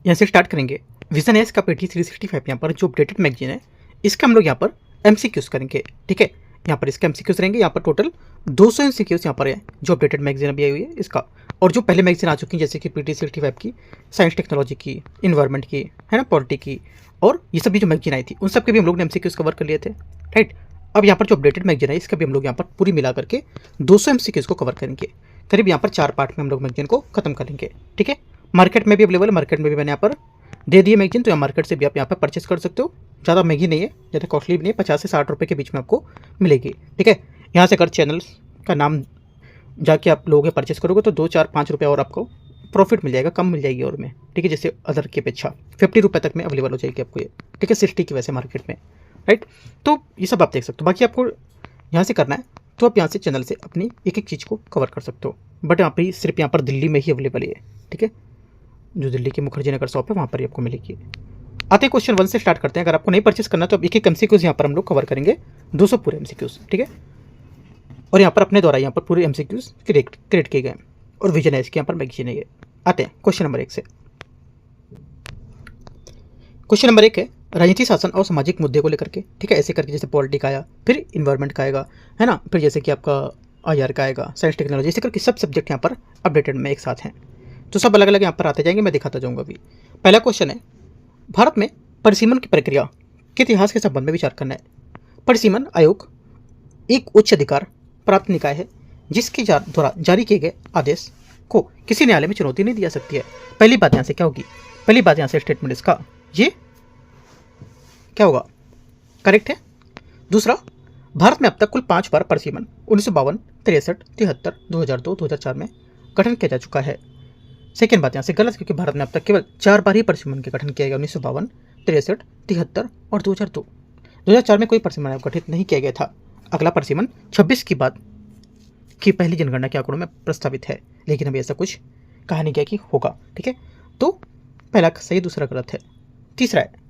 यहाँ से स्टार्ट करेंगे। विजन एस का पेटी 365 यहाँ पर जो अपडेटेड मैगजीन है इसका हम लोग यहाँ पर एमसीक्यूज करेंगे। ठीक है, यहाँ पर इसका एमसीक्यूज रहेंगे। यहाँ पर टोटल 200 एमसीक्यूज यहाँ पर है जो अपडेटेड मैगजीन अभी आई हुई है इसका, और जो पहले मैगजीन आ चुकी है जैसे कि पीटी 65 की, साइंस टेक्नोलॉजी की, इन्वायरमेंट की, है ना, पॉलिटी की, और ये सब भी जो मैगजीन आई थी उन सब के भी हम लोग ने एमसीक्यूज कवर कर लिए थे। राइट, अब यहाँ पर जो अपडेटेड मैगजीन है इसका भी हम लोग यहाँ पर पूरी मिला करके 200 एमसीक्यूज को कवर करेंगे। करीब यहाँ पर 4 पार्ट में हम लोग मैगजीन को खत्म करेंगे। ठीक है, मार्केट में भी अवेलेबल है, मार्केट में भी मैंने यहाँ पर दे दिए मैगजीन, तो यहाँ मार्केट से भी आप यहाँ पर परचेस कर सकते हो। ज़्यादा महंगी नहीं है, ज़्यादा कॉस्टली भी नहीं है, 50 से 60 रुपये के बीच में आपको मिलेगी। ठीक है, यहाँ से अगर चैनल का नाम जाके आप लोगों के परचेस करोगे तो 2, 4, 5 रुपये और आपको प्रॉफिट मिल जाएगा, कम मिल जाएगी और में। ठीक है, जैसे अदर की अपेक्षा 50 रुपये तक में अवेलेबल हो जाएगी आपको ये। ठीक है, 60 की वैसे मार्केट में। राइट, तो ये सब आप देख सकते हो। बाकी आपको यहाँ से करना है तो आप यहाँ से चैनल से अपनी एक एक चीज़ को कवर कर सकते हो, बट यहाँ पर सिर्फ यहाँ पर दिल्ली में ही अवेलेबल है। ठीक है, जो दिल्ली की मुखर्जी नगर शॉप है वहाँ पर ही आपको मिलेगी। आते हैं क्वेश्चन 1 से स्टार्ट करते हैं। अगर आपको नहीं परचेस करना तो अब एक एक एमसीक्यूज यहाँ पर हम लोग कवर करेंगे, 200 पूरे एमसीक्यूज। ठीक है, और यहाँ पर अपने द्वारा यहाँ पर पूरे एमसीक्यूज क्रिएट किए गए और विजन है इसके यहाँ पर मैगजीन है ये। आते हैं क्वेश्चन नंबर 1 से। क्वेश्चन नंबर 1 है राजनीति, शासन और सामाजिक मुद्दे को लेकर के। ठीक है, ऐसे करके जैसे पॉलिटिक आया, फिर इन्वायरमेंट का आएगा, है ना, फिर जैसे कि आपका आईआर का आएगा, साइंस टेक्नोलॉजी, ऐसे करके सब सब्जेक्ट यहाँ पर अपडेटेड में एक साथ हैं, तो सब अलग अलग यहाँ पर आते जाएंगे, मैं दिखाता जाऊँगा अभी। पहला क्वेश्चन है भारत में परिसीमन की प्रक्रिया के इतिहास के संबंध में विचार करना है। परिसीमन आयोग एक उच्च अधिकार प्राप्त निकाय है जिसके द्वारा जारी किए गए आदेश को किसी न्यायालय में चुनौती नहीं दी जा सकती है। पहली बात यहाँ से क्या होगी, पहली बात यहाँ से स्टेटमेंट इसका ये क्या होगा, करेक्ट है। दूसरा, भारत में अब तक कुल 5 बार परिसीमन 1952, 63, 73, 2002, 2004 में गठन किया जा चुका है। सेकेंड बात यहाँ से गलत, क्योंकि भारत में अब तक केवल 4 बार ही परिसीमन के गठन किया गया, 1952, 63, 73 और 2002। 2004 में कोई परिसीमन आयोग गठित नहीं किया गया था। अगला परिसीमन 26 की बाद की पहली जनगणना के आंकड़ों में प्रस्तावित है, लेकिन अभी ऐसा कुछ कहा नहीं गया कि होगा। ठीक है, तो पहला सही, दूसरा गलत है। तीसरा है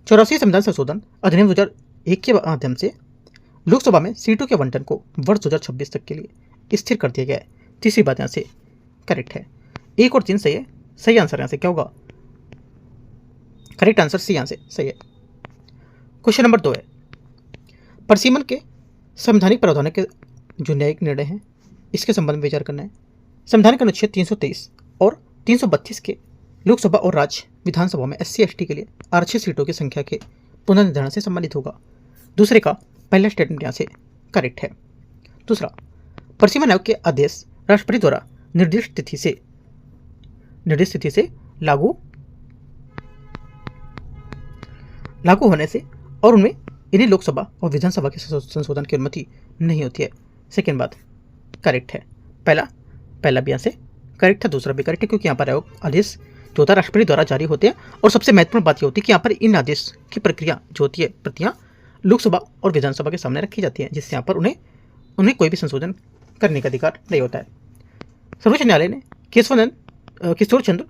84 संविधान संशोधन अधिनियम 2001 के माध्यम से लोकसभा में सीटों के आवंटन को वर्ष 2026 तक के लिए स्थिर कर दिया गया है। तीसरी बात यहाँ से करेक्ट है। 1 और 3 सही है, सही आंसर यहाँ से क्या होगा, करेक्ट आंसर सी यहाँ से सही है। क्वेश्चन नंबर 2 है परिसीमन के संवैधानिक प्रावधानों के जो न्यायिक निर्णय हैं इसके संबंध में विचार करना है। संवैधानिक अनुच्छेद 323 और 332 के लोकसभा और राज्य विधानसभा में SC/ST के लिए आरक्षित सीटों की संख्या के पुनर्निर्धारण से संबंधित होगा। दूसरे का पहला स्टेटमेंट यहाँ से करेक्ट है। दूसरा, परिसीमन आयोग के आदेश राष्ट्रपति द्वारा निर्दिष्ट तिथि से लागू होने से और उनमें इन्हीं लोकसभा और विधानसभा के संशोधन की अनुमति नहीं होती है। सेकेंड बात करेक्ट है। पहला भी यहाँ से करेक्ट है, दूसरा भी करेक्ट है, क्योंकि यहाँ पर आयोग आदेश जो होता है राष्ट्रपति द्वारा जारी होते हैं, और सबसे महत्वपूर्ण बात ये होती है कि यहाँ पर इन आदेश की प्रक्रिया जो होती है, प्रतियाँ लोकसभा और विधानसभा के सामने रखी जाती हैं, जिससे यहाँ पर उन्हें कोई भी संशोधन करने का अधिकार नहीं होता है। सर्वोच्च न्यायालय ने किशोर चंद्र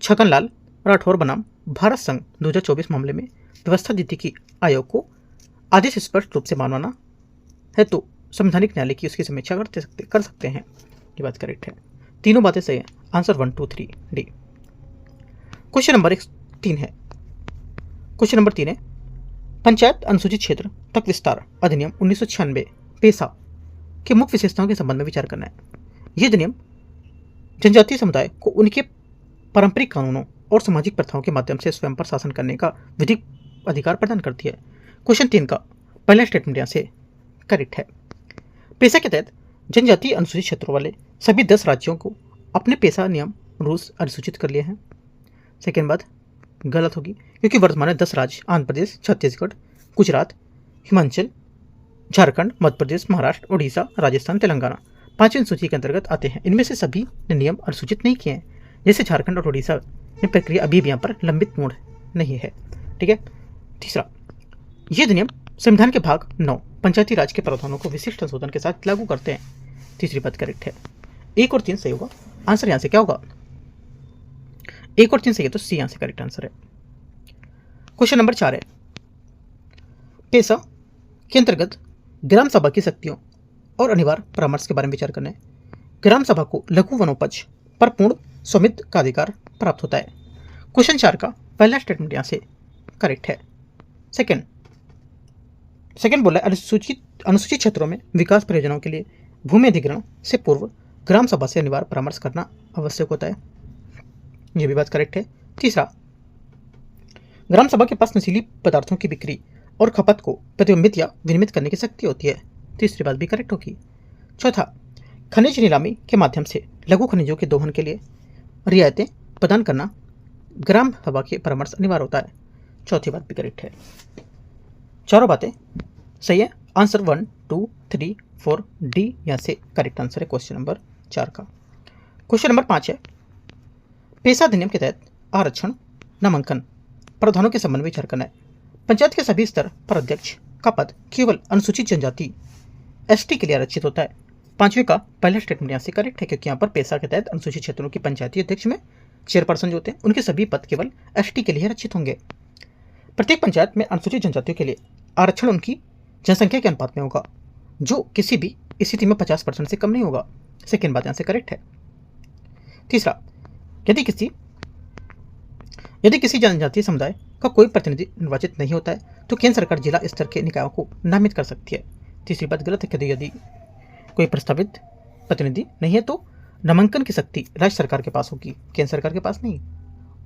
छगनलाल राठौर बनाम भारत संघ 2024 मामले में व्यवस्था दी थी कि आयोग को आदेश स्पष्ट रूप से मानवाना है तो संवैधानिक न्यायालय की उसकी समीक्षा कर सकते हैं। ये बात करेक्ट है, तीनों बातें सही हैं। Answer 1, 2, 3 D. क्वेश्चन नंबर 3 है पंचायत अनुसूचित क्षेत्र तक विस्तार अधिनियम 1996 पेशा के मुख्य विशेषताओं के संबंध में विचार करना है। यह अधिनियम जनजातीय समुदाय को उनके पारंपरिक कानूनों और सामाजिक प्रथाओं के माध्यम से स्वयं पर शासन करने का विधिक अधिकार प्रदान करती है। क्वेश्चन 3 का पहला स्टेटमेंट यहाँ से करेक्ट है। पेशा के तहत जनजातीय अनुसूचित क्षेत्रों वाले सभी 10 राज्यों को अपने पेशा नियम रूल्स अधिसूचित कर लिए हैं। सेकेंड बात गलत होगी, क्योंकि वर्तमान में 10 राज्य आंध्र प्रदेश, छत्तीसगढ़, गुजरात, हिमाचल, झारखंड, मध्य प्रदेश, महाराष्ट्र, उड़ीसा, राजस्थान, तेलंगाना 5वीं सूची के अंतर्गत आते हैं। इनमें से सभी ने नियम अधिसूचित नहीं किए हैं, जैसे झारखंड और उड़ीसा में प्रक्रिया अभी भी यहाँ पर लंबित मोड़ नहीं है। ठीक है। तीसरा, ये अधिनियम संविधान के भाग 9 पंचायती राज के प्रावधानों को विशिष्ट संशोधन के साथ लागू करते हैं। तीसरी बात करेक्ट है। 1 और 3 सही होगा, आंसर यहाँ से क्या होगा, 1 और 3 सही है तो सी यहाँ से करेक्ट आंसर है। क्वेश्चन नंबर 4 है पेशा के अंतर्गत ग्राम सभा की शक्तियों और अनिवार्य परामर्श के बारे में विचार करना है। ग्राम सभा को लघु वनोपज पर पूर्ण स्वामित्व का अधिकार प्राप्त होता है। क्वेश्चन 4 का पहला स्टेटमेंट यहाँ से करेक्ट है। सेकंड बोला है अनुसूचित क्षेत्रों में विकास परियोजनाओं के लिए भूमि अधिग्रहण से पूर्व ग्राम सभा से अनिवार्य परामर्श करना आवश्यक होता है, यह भी बात करेक्ट है। तीसरा, ग्राम सभा के पास नशीली पदार्थों की बिक्री और खपत को प्रतिबंधित या विनियमित करने की शक्ति होती है, तीसरी बात भी करेक्ट होगी। चौथा, खनिज नीलामी के माध्यम से लघु खनिजों के दोहन के लिए रियायतें प्रदान करना ग्राम सभा के परामर्श अनिवार्य होता है, चौथी बात भी करेक्ट है। चारों बातें सही है। आंसर 1, 2, 3, 4 डी यहाँ से करेक्ट आंसर है क्वेश्चन नंबर 4 का। क्वेश्चन नंबर 5 है, पेशा अधिनियम के तहत आरक्षण नामांकन प्रावधानों के संबंध में विचार करना है। पंचायत के सभी स्तर पर अध्यक्ष का पद केवल अनुसूचित जनजाति एसटी के लिए आरक्षित होता है। पांचवें का पहला स्टेटमेंट यहाँ से करेक्ट है, क्योंकि यहाँ पर पेशा के तहत अनुसूचित क्षेत्रों की पंचायती अध्यक्ष में चेयरपर्सन जो होते हैं उनके सभी पद केवल एसटी के लिए आरक्षित होंगे। प्रत्येक पंचायत में अनुसूचित जनजातियों के लिए आरक्षण उनकी जनसंख्या के अनुपात में होगा, जो किसी भी स्थिति में 50% से कम नहीं होगा, सेकेंड बात यहाँ से करेक्ट है। तीसरा, यदि किसी जनजातीय समुदाय का कोई प्रतिनिधि निर्वाचित नहीं होता है तो केंद्र सरकार जिला स्तर के निकायों को नामित कर सकती है, तीसरी बात गलत है। यदि कोई प्रस्तावित प्रतिनिधि नहीं है तो नामांकन की शक्ति राज्य सरकार के पास होगी, केंद्र सरकार के पास नहीं,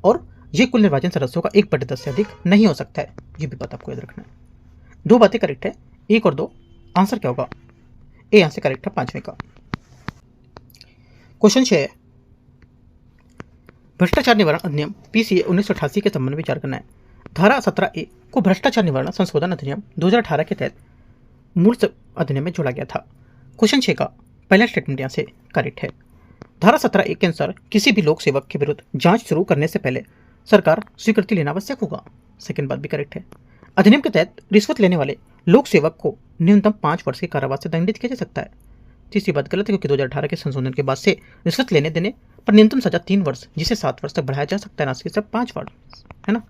और ये कुल निर्वाचन सदस्यों का 1/10 से अधिक नहीं हो सकता है, ये भी बात आपको याद रखना है। दो बातें करेक्ट है, 1 और 2, आंसर क्या होगा? ए यहाँ से करेक्ट है पांचवें का। क्वेश्चन 6 है, भ्रष्टाचार निवारण अधिनियम पीसीए 1988 के संबंध में विचार करना है। धारा 17A को भ्रष्टाचार निवारण संशोधन अधिनियम 2018 के तहत मूल अधिनियम में जोड़ा गया था। क्वेश्चन 6 का पहला स्टेटमेंट यहाँ से करेक्ट है। धारा 17A के अनुसार किसी भी लोक सेवक के विरुद्ध जांच शुरू करने से पहले सरकार स्वीकृति लेना आवश्यक होगा, सेकंड बात भी करेक्ट है। अधिनियम के तहत रिश्वत लेने वाले लोक सेवक को न्यूनतम 5 वर्ष के कारावास से दंडित किया जा सकता है, तीसरी बात गलत है, क्योंकि 2018 के संशोधन के बाद से रिश्वत लेने देने पर न्यूनतम सजा 3 वर्ष जिसे 7 वर्ष तक बढ़ाया जा सकता है, ना कि सिर्फ 5 वर्ष, है ना,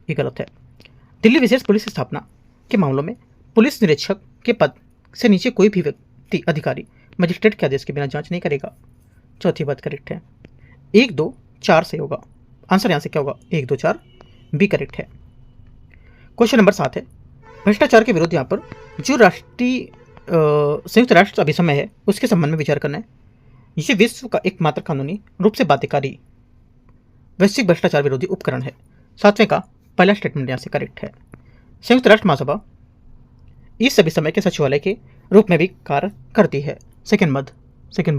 ये गलत है। दिल्ली विशेष पुलिस स्थापना के मामलों में पुलिस निरीक्षक के पद से नीचे कोई भी व्यक्ति अधिकारी मजिस्ट्रेट के आदेश के बिना जांच नहीं करेगा, चौथी बात करेक्ट है। 1, 2, 4 से होगा, आंसर यहाँ से क्या होगा? 1, 2, 4 बी करेक्ट है। क्वेश्चन नंबर 7 है, भ्रष्टाचार के विरुद्ध यहाँ पर जो राष्ट्रीय संयुक्त राष्ट्र अभिसमय है उसके संबंध में विचार करना है। ये विश्व का एकमात्र कानूनी रूप से बाध्यकारी वैश्विक भ्रष्टाचार विरोधी उपकरण है। 7वें का पहला स्टेटमेंट यहाँ से करेक्ट है। संयुक्त राष्ट्र महासभा इस अभिसमय के सचिवालय के रूप में भी कार्य करती है, सेकेंड बात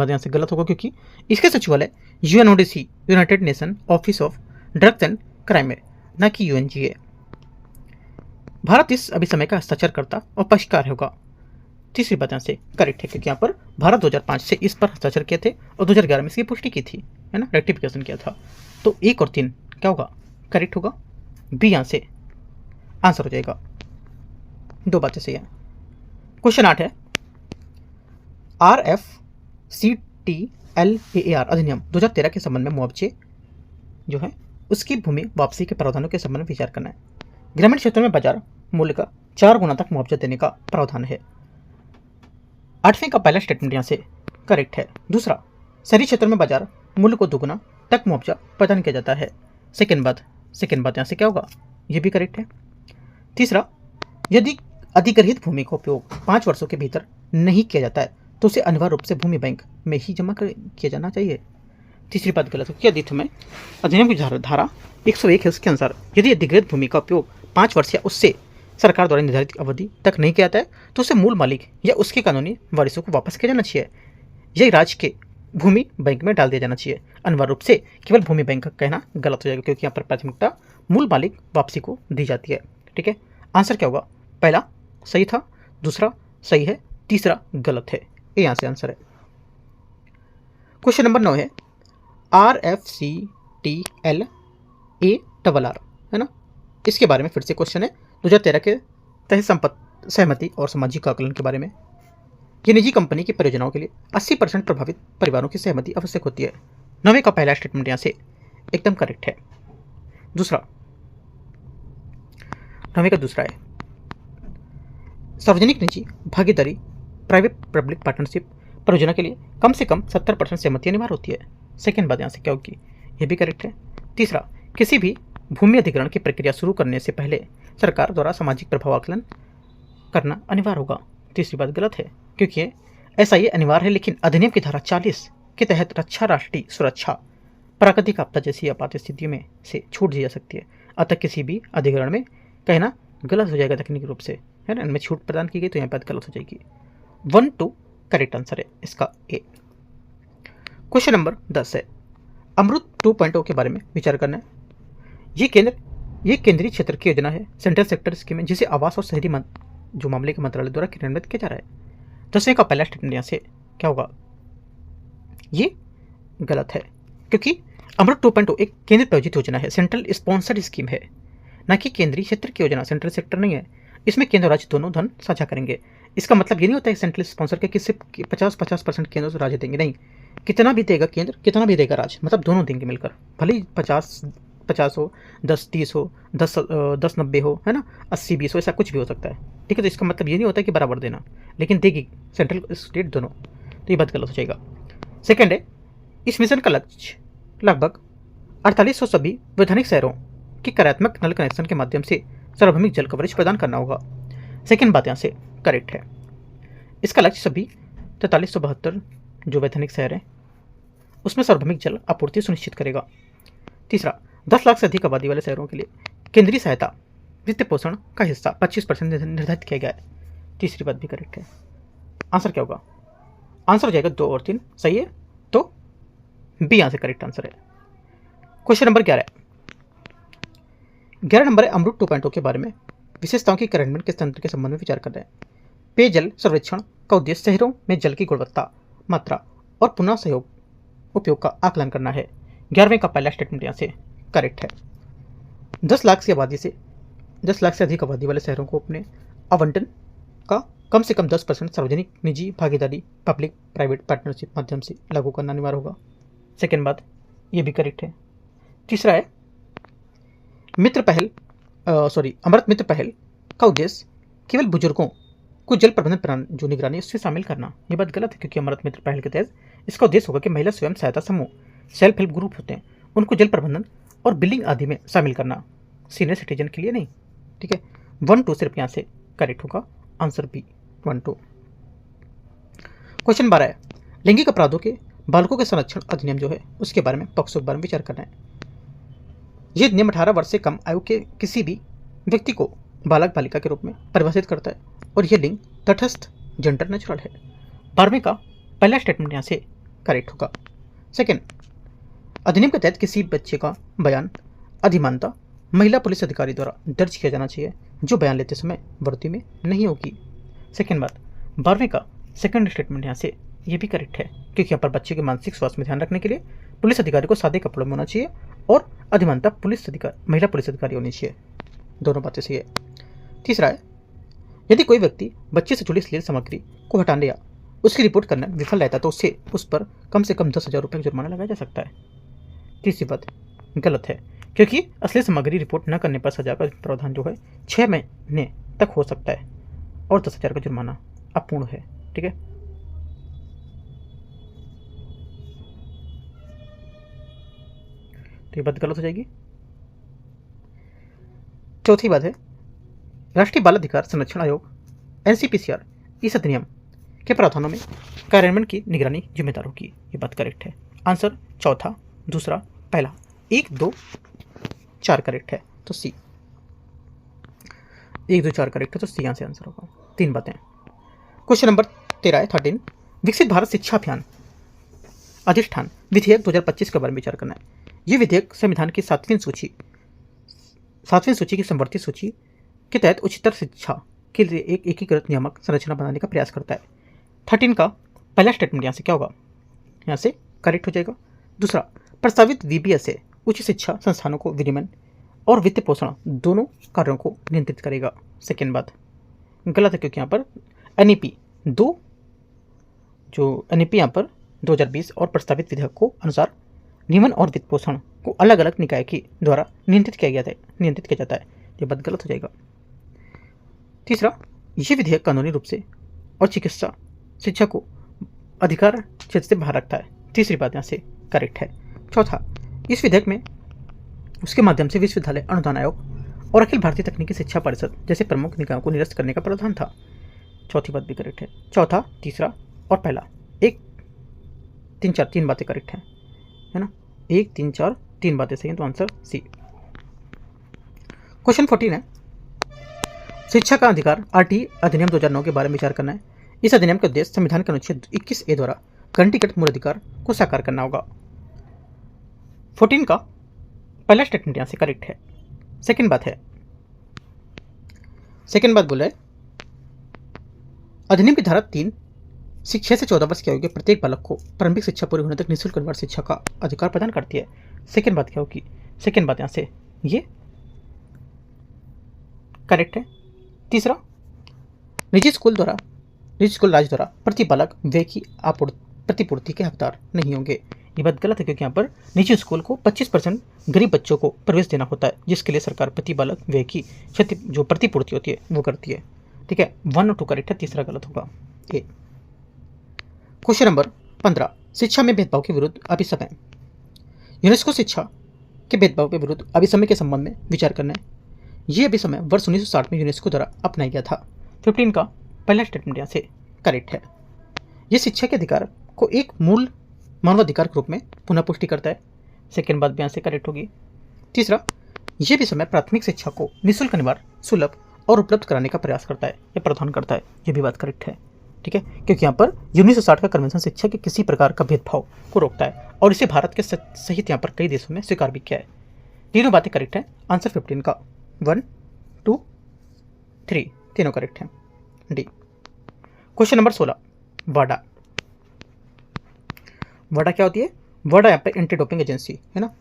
यहाँ से गलत होगा, क्योंकि इसके सचिवालय UNODC United nation office of drugs and crime है, न कि UNGA। भारत इस अभिसमय का हस्ताक्षर करता और पक्षकार होगा, तीसरी बात यहाँ से करेक्ट है, क्योंकि यहाँ पर भारत 2005 से इस पर हस्ताक्षर किए थे और 2011 में इसकी पुष्टि की थी, है ना, रेक्टिफिकेशन किया था। तो 1 और 3 क्या होगा? करेक्ट होगा, बी यहाँ से आंसर हो जाएगा, दो बातें सही है। क्वेश्चन 8 है, RFCTLAAR अधिनियम 2013 के संबंध में मुआवजे जो है उसकी भूमि वापसी के प्रावधानों के संबंध में विचार करना है। ग्रामीण क्षेत्रों में बाजार मूल्य का 4 गुना तक मुआवजा देने का प्रावधान है। 8वें का पहला स्टेटमेंट यहाँ से करेक्ट है। दूसरा, शहरी क्षेत्रों में बाजार मूल्य को 2 गुना तक मुआवजा प्रदान किया जाता है, सेकेंड बात यहाँ से क्या होगा? यह भी करेक्ट है। तीसरा, यदि अधिग्रहित भूमि का उपयोग 5 वर्षों के भीतर नहीं किया जाता है तो उसे अनिवार्य रूप से भूमि बैंक में ही जमा किया जाना चाहिए, तीसरी बात गलत है, क्योंकि अधिनियम की धारा 101 है, उसके अनुसार यदि अधिग्रहित भूमि का उपयोग 5 वर्ष या उससे सरकार द्वारा निर्धारित अवधि तक नहीं किया जाता है तो उसे मूल मालिक या उसके कानूनी वारिसों को वापस किया जाना चाहिए, यही राज्य के भूमि बैंक में डाल दिया जाना चाहिए। अनिवार्य रूप से केवल भूमि बैंक का कहना गलत हो जाएगा, क्योंकि यहाँ पर प्राथमिकता मूल मालिक वापसी को दी जाती है, ठीक है। आंसर क्या होगा? पहला सही था, दूसरा सही है, तीसरा गलत है, ये यहाँ से आंसर है। क्वेश्चन नंबर 9 है, RFCTLAAR है ना, इसके बारे में फिर से क्वेश्चन है। 2013 के तहत सहमति और सामाजिक आकलन के बारे में, ये निजी कंपनी की परियोजनाओं के लिए 80% प्रभावित परिवारों की सहमति आवश्यक होती है। 9वें का पहला स्टेटमेंट यहाँ से एकदम करेक्ट है। दूसरा, 9वें का दूसरा है, सार्वजनिक निजी भागीदारी प्राइवेट पब्लिक पार्टनरशिप परियोजना के लिए कम से कम 70% सहमति अनिवार्य होती है, सेकेंड बात यहाँ से क्या होगी? ये भी करेक्ट है। तीसरा, किसी भी भूमि अधिग्रहण की प्रक्रिया शुरू करने से पहले सरकार द्वारा सामाजिक प्रभाव आकलन करना अनिवार्य होगा। तीसरी बात गलत है, क्योंकि ऐसा ये अनिवार्य है, लेकिन अधिनियम की धारा 40 के तहत रक्षा, राष्ट्रीय सुरक्षा, प्राकृतिक आपदा जैसी आपात स्थितियों में से छूट दी जा सकती है। अतः किसी भी अधिग्रहण में कहना गलत हो जाएगा तकनीकी रूप से, है ना। इनमें छूट प्रदान की गई तो यहाँ बात गलत हो जाएगी। 1 2 करेक्ट आंसर है इसका ए। क्वेश्चन नंबर 10 है, अमृत 2.0 के बारे में विचार करना है। ये केंद्रीय क्षेत्र की योजना है, सेंट्रल सेक्टर स्कीम है, जिसे आवास और शहरी जो मामले के मंत्रालय द्वारा क्रियान्वित किया जा रहा है। 10वें का पहला स्टेटमेंट यहाँ से क्या होगा, ये गलत है, क्योंकि अमृत 2.0 एक केंद्र प्रायोजित योजना है, सेंट्रल स्पॉन्सर्ड स्कीम है, न कि केंद्रीय क्षेत्र की योजना। सेंट्रल सेक्टर नहीं है, इसमें केंद्र और राज्य दोनों धन साझा करेंगे। इसका मतलब ये नहीं होता है सेंट्रल स्पॉन्सर के कि सिर्फ 50% केंद्र और राज्य देंगे, नहीं, कितना भी देगा केंद्र, कितना भी देगा राज्य, मतलब दोनों देंगे मिलकर, भले ही 50 हो, 10-30 हो, 10-90 हो, है ना, 80-20 हो, ऐसा कुछ भी हो सकता है, ठीक है। तो इसका मतलब ये नहीं होता कि बराबर देना, लेकिन देगी सेंट्रल स्टेट दोनों, तो ये बात गलत हो जाएगा। सेकेंड है, इस मिशन का लक्ष्य लगभग 4800 सभी वैधानिक शहरों की कार्यात्मक नल कनेक्शन के माध्यम से सार्वभौमिक जल कवरेज प्रदान करना होगा। सेकेंड बात यहाँ से करेक्ट है। इसका लक्ष्य सभी 4372 जो वैधानिक शहर हैं उसमें सार्वभौमिक जल आपूर्ति सुनिश्चित करेगा। तीसरा, 10 लाख से अधिक आबादी वाले शहरों के लिए केंद्रीय सहायता वित्त पोषण का हिस्सा 25% निर्धारित किया गया है। तीसरी बात भी करेक्ट है। आंसर क्या होगा, आंसर हो जाएगा 2 और 3 सही है, तो बी यहाँ से करेक्ट आंसर है। क्वेश्चन नंबर 11 नंबर है, अमृत 2.0 के बारे में विशेषताओं की कार्यान्वयन के तंत्र के संबंध में विचार कर रहे हैं। पेयजल सर्वेक्षण का उद्देश्य शहरों में जल की गुणवत्ता, मात्रा और पुनः सहयोग उपयोग का आकलन करना है। 11वें का पहला स्टेटमेंट यहाँ से करेक्ट है। 10 लाख से अधिक आबादी वाले शहरों को अपने आवंटन का कम से कम 10% सार्वजनिक निजी भागीदारी, पब्लिक प्राइवेट पार्टनरशिप माध्यम से लागू करना अनिवार्य होगा। सेकेंड बात ये भी करेक्ट है। तीसरा है, अमृत मित्र पहल का उद्देश्य केवल बुजुर्गों को जल प्रबंधन प्रणाली जो निगरानी उससे शामिल करना। ये बात गलत है, क्योंकि अमृत मित्र पहल के तहत इसका उद्देश्य होगा कि महिला स्वयं सहायता समूह, सेल्फ हेल्प ग्रुप होते हैं, उनको जल प्रबंधन और बिलिंग आदि में शामिल करना, सीनियर सिटीजन के लिए नहीं, ठीक है। 1 2 सिर्फ यहाँ से करेक्ट होगा, आंसर बी 1 2। क्वेश्चन 12 है, लैंगिक अपराधों के बालकों के संरक्षण अधिनियम जो है उसके बारे में, पॉक्सो के बारे में विचार करना है। यह नियम 18 वर्ष से कम आयु के किसी भी व्यक्ति को बालक बालिका के रूप में परिभाषित करता है और यह लिंग तटस्थ जेंडर नेचुरल है। 12वें का पहला स्टेटमेंट यहाँ से करेक्ट होगा। सेकेंड, अधिनियम के तहत किसी बच्चे का बयान अधिमानता महिला पुलिस अधिकारी द्वारा दर्ज किया जाना चाहिए जो बयान लेते समय वर्दी में नहीं होगी। सेकेंड बात, 12वें का सेकेंड स्टेटमेंट यहाँ से ये भी करेक्ट है, क्योंकि यहाँ पर बच्चे के मानसिक स्वास्थ्य में ध्यान रखने के लिए पुलिस अधिकारी को सादे कपड़ों में होना चाहिए और अधिमानता महिला पुलिस अधिकारी होनी चाहिए। दोनों बातें सही है। तीसरा है, यदि कोई व्यक्ति बच्चे से जुड़ी अश्लील सामग्री को हटाने या उसकी रिपोर्ट करना विफल रहता है तो उस पर कम से कम 10,000 रुपये का जुर्माना लगाया जा सकता है। तीसरी बात गलत है, क्योंकि अश्लील सामग्री रिपोर्ट न करने पर सजा का प्रावधान जो है 6 महीने तक हो सकता है और 10,000 का जुर्माना अपूर्ण है, ठीक है। तो ये बात गलत हो जाएगी। चौथी बात है, राष्ट्रीय बाल अधिकार संरक्षण आयोग NCPCR इस अधिनियम के प्रावधानों में कार्यान्वयन की निगरानी जिम्मेदार होगी। ये बात करेक्ट है। आंसर चौथा, दूसरा, पहला, 1 2 4 करेक्ट है, तो सी। 1 2 4 करेक्ट है, तो सी यहाँ से आंसर होगा। 3 बातें। क्वेश्चन नंबर 13 है, 13, विकसित भारत शिक्षा अभियान अधिष्ठान विधेयक 2025 के बारे में विचार करना है। ये विधेयक संविधान की 7वीं सूची की समवर्ती सूची के तहत उच्चतर शिक्षा के लिए एक एकीकृत नियामक संरचना बनाने का प्रयास करता है। 13 का पहला स्टेटमेंट यहाँ से क्या होगा, यहाँ से करेक्ट हो जाएगा। दूसरा, प्रस्तावित VBS से उच्च शिक्षा संस्थानों को विनियमन और वित्त पोषण दोनों कार्यों को नियंत्रित करेगा। सेकेंड बात गलत है, क्योंकि यहाँ पर NEP यहाँ पर 2020 और प्रस्तावित विधेयक को अनुसार नियमन और वित्त पोषण को अलग अलग निकाय के द्वारा नियंत्रित किया जाता है। ये बात गलत हो जाएगा। तीसरा, ये विधेयक कानूनी रूप से और चिकित्सा शिक्षा को अधिकार क्षेत्र से बाहर रखता है। तीसरी बात यहाँ से करेक्ट है। चौथा, इस विधेयक में उसके माध्यम से विश्वविद्यालय अनुदान आयोग और अखिल भारतीय तकनीकी शिक्षा परिषद जैसे प्रमुख निकायों को निरस्त करने का प्रावधान था। चौथी बात भी करेक्ट है। चौथा, तीसरा और पहला, 1 3 4 3 बातें करेक्ट हैं, है ना। 1 3 4 3 बातें सही हैं, तो आंसर सी। क्वेश्चन 14 है, शिक्षा का अधिकार आरटी अधिनियम 2009 के बारे में विचार करना है। इस अधिनियम का उद्देश्य संविधान के अनुच्छेद 21A द्वारा गारंटीकृत मूल अधिकार को साकार करना होगा। 14 का पहला स्टेटमेंट यहां से करेक्ट है। सेकंड बात बोला है, अधिनियम की धारा 3 6 से 14 वर्ष की आयु के प्रत्येक बालक को प्रारंभिक शिक्षा पूरी होने तक निःशुल्क अनिवार्य शिक्षा का अधिकार प्रदान करती है। सेकंड बात क्या होगी? सेकंड बात यहां से ये करेक्ट है। तीसरा, निजी स्कूल राज्य द्वारा प्रति बालक व्यय की प्रतिपूर्ति के हकदार नहीं होंगे। ये बात गलत है, क्योंकि यहाँ पर निजी स्कूल को 25% गरीब बच्चों को प्रवेश देना होता है, जिसके लिए सरकार प्रति बालक व्यय की जो प्रतिपूर्ति होती है वो करती है। ठीक है, 1 और 2 करेक्ट है, तीसरा गलत होगा ए। क्वेश्चन नंबर 15, शिक्षा में भेदभाव के विरुद्ध अभिसमय। यूनेस्को शिक्षा के भेदभाव के विरुद्ध अभिसमय के संबंध में विचार करना है। ये अभिसमय वर्ष 1960 में यूनेस्को द्वारा अपनाया गया था। 15 का पहला स्टेटमेंट यहाँ से करेक्ट है। ये शिक्षा के अधिकार को एक मूल मानवाधिकार के रूप में पुनः पुष्टि करता है। सेकेंड बात भी यहाँ से करेक्ट होगी। तीसरा, यह भी समय प्राथमिक शिक्षा को निःशुल्क, अनिवार्य, सुलभ और उपलब्ध कराने का प्रयास करता है या प्रावधान करता है। यह भी बात करेक्ट है। ठीक है, क्योंकि यहाँ पर 1960 का कन्वेंशन शिक्षा के किसी प्रकार का भेदभाव को रोकता है और इसे भारत के सहित यहाँ पर कई देशों में स्वीकार भी किया है। तीनों बातें करेक्ट है। आंसर 15 का 1 2 3 तीनों करेक्ट है, डी। क्वेश्चन नंबर 16, वाडा। वाडा क्या होती है? वाडा यहाँ पर एंटी डोपिंग एजेंसी है ना।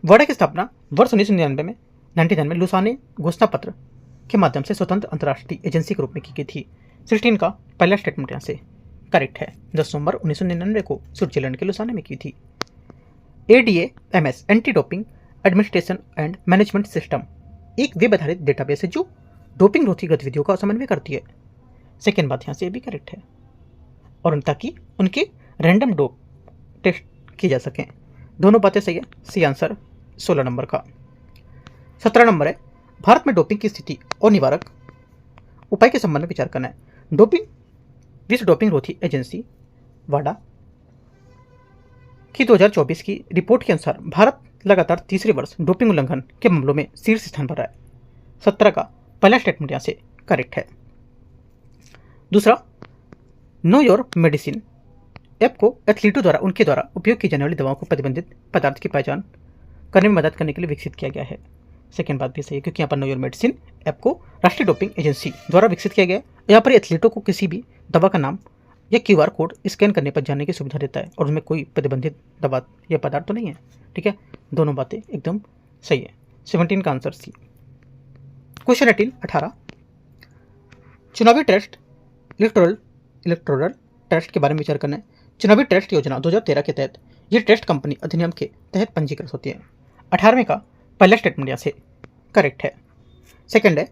वाडा की स्थापना वर्ष 1999 में लुसाने घोषणा पत्र के माध्यम से स्वतंत्र अंतर्राष्ट्रीय एजेंसी के रूप में की गई थी। 16 का पहला स्टेटमेंट यहाँ से करेक्ट है। 10 नवंबर 1999 को स्विट्जरलैंड के लुसाने में की थी। ADAMS anti doping administration and management system एक वेब आधारित डेटाबेस है जो डोपिंग रोधी गतिविधियों का समन्वय करती है। सेकेंड बात यहाँ से भी करेक्ट है, और ताकि उनके रैंडम डोप टेस्ट किए जा सकें। दोनों बातें सही है, सी आंसर 16 नंबर का। 17 नंबर है, भारत में डोपिंग की स्थिति और निवारक उपाय के संबंध में विचार करना है। विश्व डोपिंग रोधी एजेंसी वाडा की 2024 की रिपोर्ट के अनुसार भारत लगातार तीसरे वर्ष डोपिंग उल्लंघन के मामलों में शीर्ष स्थान पर है। 17 का पहला स्टेटमेंट यहाँ से करेक्ट है। दूसरा, नो योर मेडिसिन ऐप को एथलीटों द्वारा उनके द्वारा उपयोग की जाने वाली दवाओं को प्रतिबंधित पदार्थ की पहचान करने में मदद करने के लिए विकसित किया गया है। सेकेंड बात भी सही है, क्योंकि यहाँ पर नो योर मेडिसिन ऐप को राष्ट्रीय डोपिंग एजेंसी द्वारा विकसित किया गया है। यहाँ पर एथलीटों को किसी भी दवा का नाम या QR कोड स्कैन करने पर जानने की सुविधा देता है, और उसमें कोई प्रतिबंधित दवा या पदार्थ तो नहीं है। ठीक है, दोनों बातें एकदम सही है। 17 का आंसर सी। क्वेश्चन 18, चुनावी टेस्ट इलेक्टोरल टेस्ट के बारे में विचार करना है। चुनावी टेस्ट योजना 2013 के तहत ये टेस्ट कंपनी अधिनियम के तहत पंजीकृत होती है। 18वें का पहला स्टेटमेंट यहाँ से करेक्ट है। सेकंड है,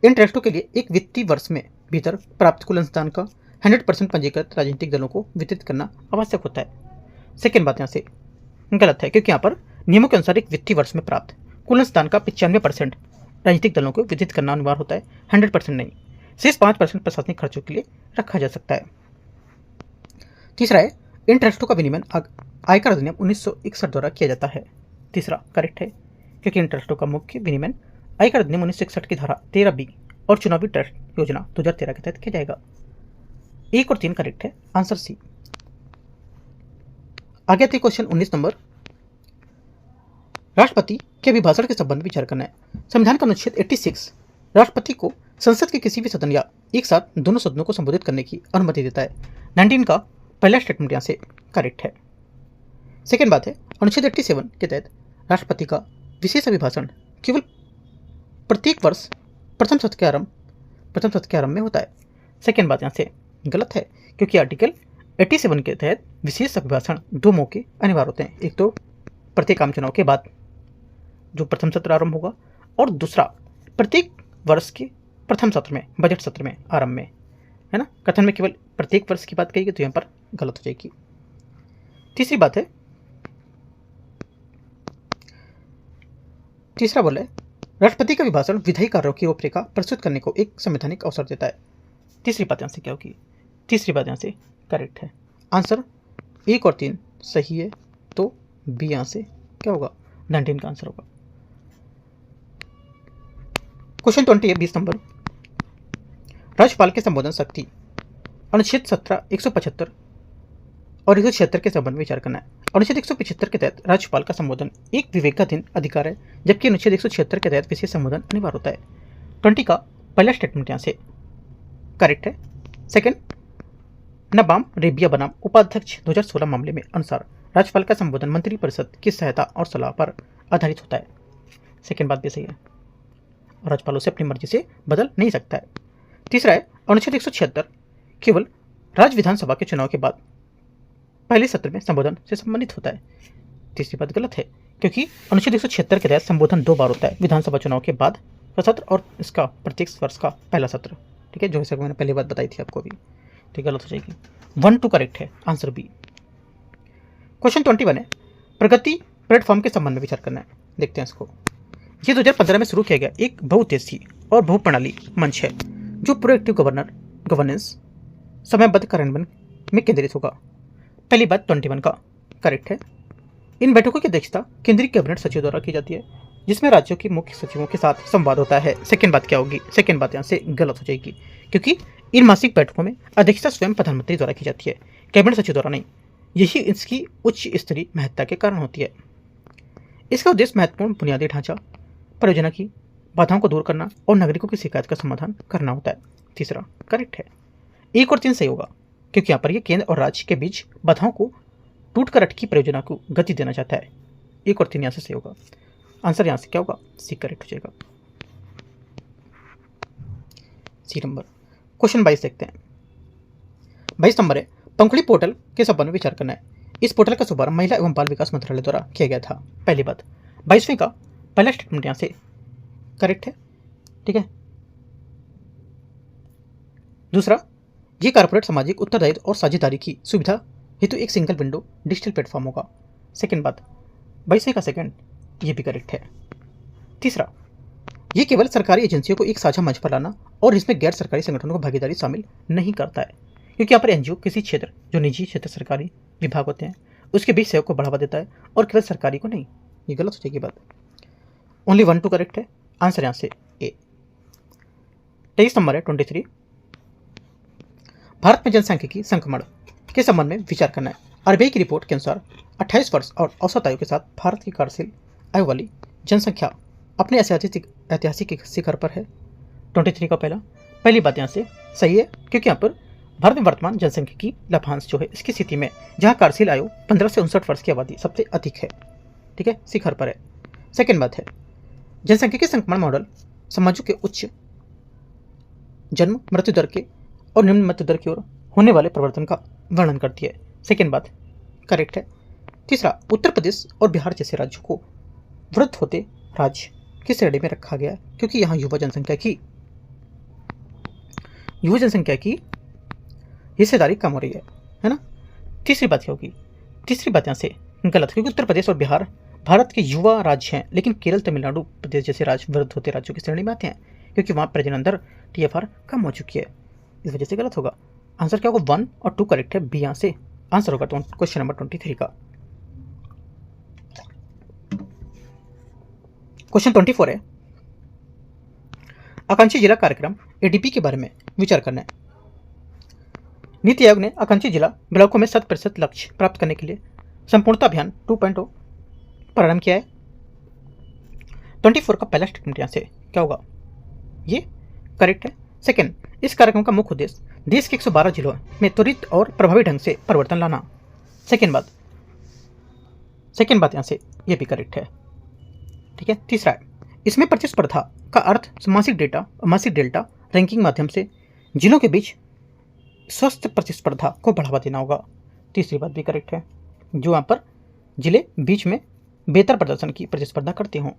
इन टेस्टों के लिए एक वित्तीय वर्ष में भीतर प्राप्त कुल अनुदान का 100% पंजीकृत राजनीतिक दलों को वितरित करना आवश्यक होता है। सेकेंड बात यहाँ से गलत है, क्योंकि यहाँ पर नियमों के अनुसार एक वित्तीय वर्ष में प्राप्त कुल अनुदान का 95% राजनीतिक दलों को वितरित करना अनिवार्य होता है, 100% नहीं। शेष 5% प्रशासनिक खर्चों के लिए रखा जा सकता है। तीसरा है, इन ट्रस्टों का विनियमन आयकर अधिनियम 1961 द्वारा किया जाता है। तीसरा करेक्ट है, क्योंकि इन ट्रस्टों का मुख्य विनियमन आयकर अधिनियम 1961 की धारा 13B और चुनावी ट्रस्ट योजना 2013 के तहत किया जाएगा। 1 और 3 करेक्ट है, आंसर सी। आगे आते क्वेश्चन 19 नंबर, राष्ट्रपति के अभिभाषण के संबंध में विचार करना है। संविधान का अनुच्छेद 86 राष्ट्रपति को संसद के किसी भी सदन या एक साथ दोनों सदनों को संबोधित करने की अनुमति देता है। 19 का पहला स्टेटमेंट यहाँ से करेक्ट है। सेकेंड बात है, अनुच्छेद 87 के तहत राष्ट्रपति का विशेष अभिभाषण केवल प्रत्येक वर्ष प्रथम सत्र के आरंभ में होता है। सेकेंड बात यहाँ से गलत है, क्योंकि आर्टिकल 87 के तहत विशेष अभिभाषण 2 मौके अनिवार्य होते हैं। एक तो प्रत्येक आम चुनाव के बाद जो प्रथम सत्र आरंभ होगा, और दूसरा प्रत्येक वर्ष के प्रथम सत्र में, बजट सत्र में आरंभ में, है ना। कथन में केवल प्रत्येक वर्ष की बात कही तो यहाँ पर गलत हो जाएगी। तीसरी बात है, तीसरा बोला है राष्ट्रपति का अभिभाषण विधायी कार्यों की रूपरेखा प्रस्तुत करने को एक संवैधानिक अवसर देता है। तीसरी बात यहाँ से क्या होगी? तीसरी बात यहाँ से करेक्ट है। आंसर 1 और 3 सही है, तो बी यहाँ से क्या होगा? 19 का आंसर होगा। क्वेश्चन 20 है 20 नंबर। राज्यपाल के संबोधन शक्ति अनुच्छेद 17, 175 और 176 के संबंध में विचार करना है। अनुच्छेद 175 के तहत राज्यपाल का संबोधन एक विवेकाधीन अधिकार है, जबकि अनुच्छेद 176 के तहत विशेष संबोधन अनिवार्य होता है। 20 का पहला स्टेटमेंट यहाँ से करेक्ट है। सेकंड, नबाम रेबिया बनाम उपाध्यक्ष 2016 मामले में अनुसार राज्यपाल का संबोधन मंत्रिपरिषद की सहायता और सलाह पर आधारित होता है। सेकंड बात भी सही है, राज्यपाल उसे अपनी मर्जी से बदल नहीं सकता है। तीसरा है अनुच्छेद 176 केवल राज्य विधानसभा के चुनाव के बाद पहले सत्र में संबोधन से संबंधित होता है। तीसरी बात गलत है, क्योंकि अनुच्छेद 176 के तहत संबोधन 2 बार होता है, विधानसभा चुनाव के बाद का सत्र और इसका प्रत्येक वर्ष का पहला सत्र। ठीक है, जो जैसे मैंने पहली बात बताई थी आपको अभी, ठीक गलत हो जाएगी। 1 2 करेक्ट है, आंसर बी। क्वेश्चन 21 है प्रगति प्लेटफॉर्म के संबंध में विचार करना है। देखते हैं इसको। ये 2015 में शुरू किया गया एक बहुउद्देशीय और बहुप्रणाली मंच है जो प्रोएक्टिव गवर्नेंस समयबद्ध कार्यान्वयन में केंद्रित होगा। पहली बात 21 का करेक्ट है। इन बैठकों की अध्यक्षता केंद्रीय कैबिनेट सचिव द्वारा की जाती है, जिसमें राज्यों के मुख्य सचिवों के साथ संवाद होता है। सेकंड बात क्या होगी? सेकंड बात यहाँ से गलत हो जाएगी, क्योंकि इन मासिक बैठकों में अध्यक्षता स्वयं प्रधानमंत्री द्वारा की जाती है, कैबिनेट सचिव द्वारा नहीं। यही इसकी उच्च स्तरीय महत्ता के कारण होती है। इसका उद्देश्य महत्वपूर्ण बुनियादी ढांचा परियोजना की बाधाओं को दूर करना और नागरिकों की शिकायत का समाधान करना होता है। तीसरा करेक्ट है। 1 और 3 सही होगा, क्योंकि यहाँ पर यह केंद्र और राज्य के बीच बाधाओं को टूटकर अटकी परियोजना को गति देना चाहता है। 1 और 3 यहाँ से सही होगा। आंसर यहाँ से क्या होगा? सी करेक्ट हो जाएगा। सी नंबर। क्वेश्चन 22 देखते हैं। 22 नंबर है पंखुड़ी पोर्टल के संबंध में विचार करना है। इस पोर्टल का शुभारंभ महिला एवं बाल विकास मंत्रालय द्वारा किया गया था। पहली बात। 22वें का पहला स्टेटमेंट यहाँ से करेक्ट है। ठीक है। दूसरा, ये कारपोरेट सामाजिक उत्तरदायित्व और साझेदारी की सुविधा हेतु एक सिंगल विंडो डिजिटल प्लेटफॉर्म होगा। सेकंड बात, 22वें का सेकंड ये भी करेक्ट है। तीसरा, ये केवल सरकारी एजेंसियों को एक साझा मंच पर लाना और इसमें गैर सरकारी संगठनों को भागीदारी शामिल नहीं करता है, क्योंकि यहाँ पर एनजीओ किसी क्षेत्र जो निजी क्षेत्र सरकारी विभाग होते हैं उसके बीच सहयोग को बढ़ावा देता है और केवल सरकारी को नहीं। ये गलत हो जाएगी बात। ओनली 1 2 करेक्ट है। आंसर यहाँ से ए। 23 नंबर है 23। भारत में जनसांख्यिकी संक्रमण के संबंध में विचार करना है। आरबीआई की रिपोर्ट के अनुसार 28 वर्ष और औसत आयु के साथ भारत की कार्यशील आयु वाली जनसंख्या अपने ऐतिहासिक शिखर पर है। 23 का पहली बात यहाँ से सही है, क्योंकि यहाँ पर भारत में वर्तमान जनसंख्या की लाभांश जो है इसकी स्थिति में जहाँ कार्यशील आयु 15 से 59 वर्ष की आबादी सबसे अधिक है। ठीक है, शिखर पर है। सेकेंड बात है जनसंख्या संक्रमण मॉडल समाजों के उच्च जन्म मृत्यु दर के और निम्न मृत्यु दर की ओर होने वाले परिवर्तन का वर्णन करती है। सेकेंड बात करेक्ट है। तीसरा, उत्तर प्रदेश और बिहार जैसे राज्यों को वृद्ध होते राज्य की श्रेणी में रखा गया है, क्योंकि यहाँ युवा जनसंख्या की हिस्सेदारी कम हो रही है ना। तीसरी बात क्या होगी? तीसरी बात यहाँ से गलत, क्योंकि उत्तर प्रदेश और बिहार भारत के युवा राज्य हैं, लेकिन केरल तमिलनाडु प्रदेश जैसे राज्य वृद्ध होते राज्यों की श्रेणी में आते हैं, क्योंकि वहाँ प्रजनन दर TFR कम हो चुकी है। इस वजह से गलत होगा। आंसर क्या होगा? 1 और 2 करेक्ट है। बी यहाँ से आंसर होगा क्वेश्चन नंबर 23 का। क्वेश्चन 24 है आकांक्षी जिला कार्यक्रम ADP के बारे में विचार करना है। नीति आयोग ने आकांक्षी जिला ब्लॉकों में 100% लक्ष्य प्राप्त करने के लिए संपूर्णता अभियान 2.0 प्रारंभ किया है। 24 का पहला स्टेटमेंट यहाँ से क्या होगा? ये करेक्ट है। सेकंड, इस कार्यक्रम का मुख्य उद्देश्य देश के 112 जिलों में त्वरित और प्रभावी ढंग से परिवर्तन लाना। सेकंड बात यहाँ से ये भी करेक्ट है। ठीक है। तीसरा है इसमें प्रतिस्पर्धा का अर्थ मासिक डेल्टा रैंकिंग माध्यम से जिलों के बीच स्वस्थ प्रतिस्पर्धा को बढ़ावा देना होगा। तीसरी बात भी करेक्ट है, जो यहाँ पर जिले बीच में बेहतर प्रदर्शन की प्रतिस्पर्धा करते हों।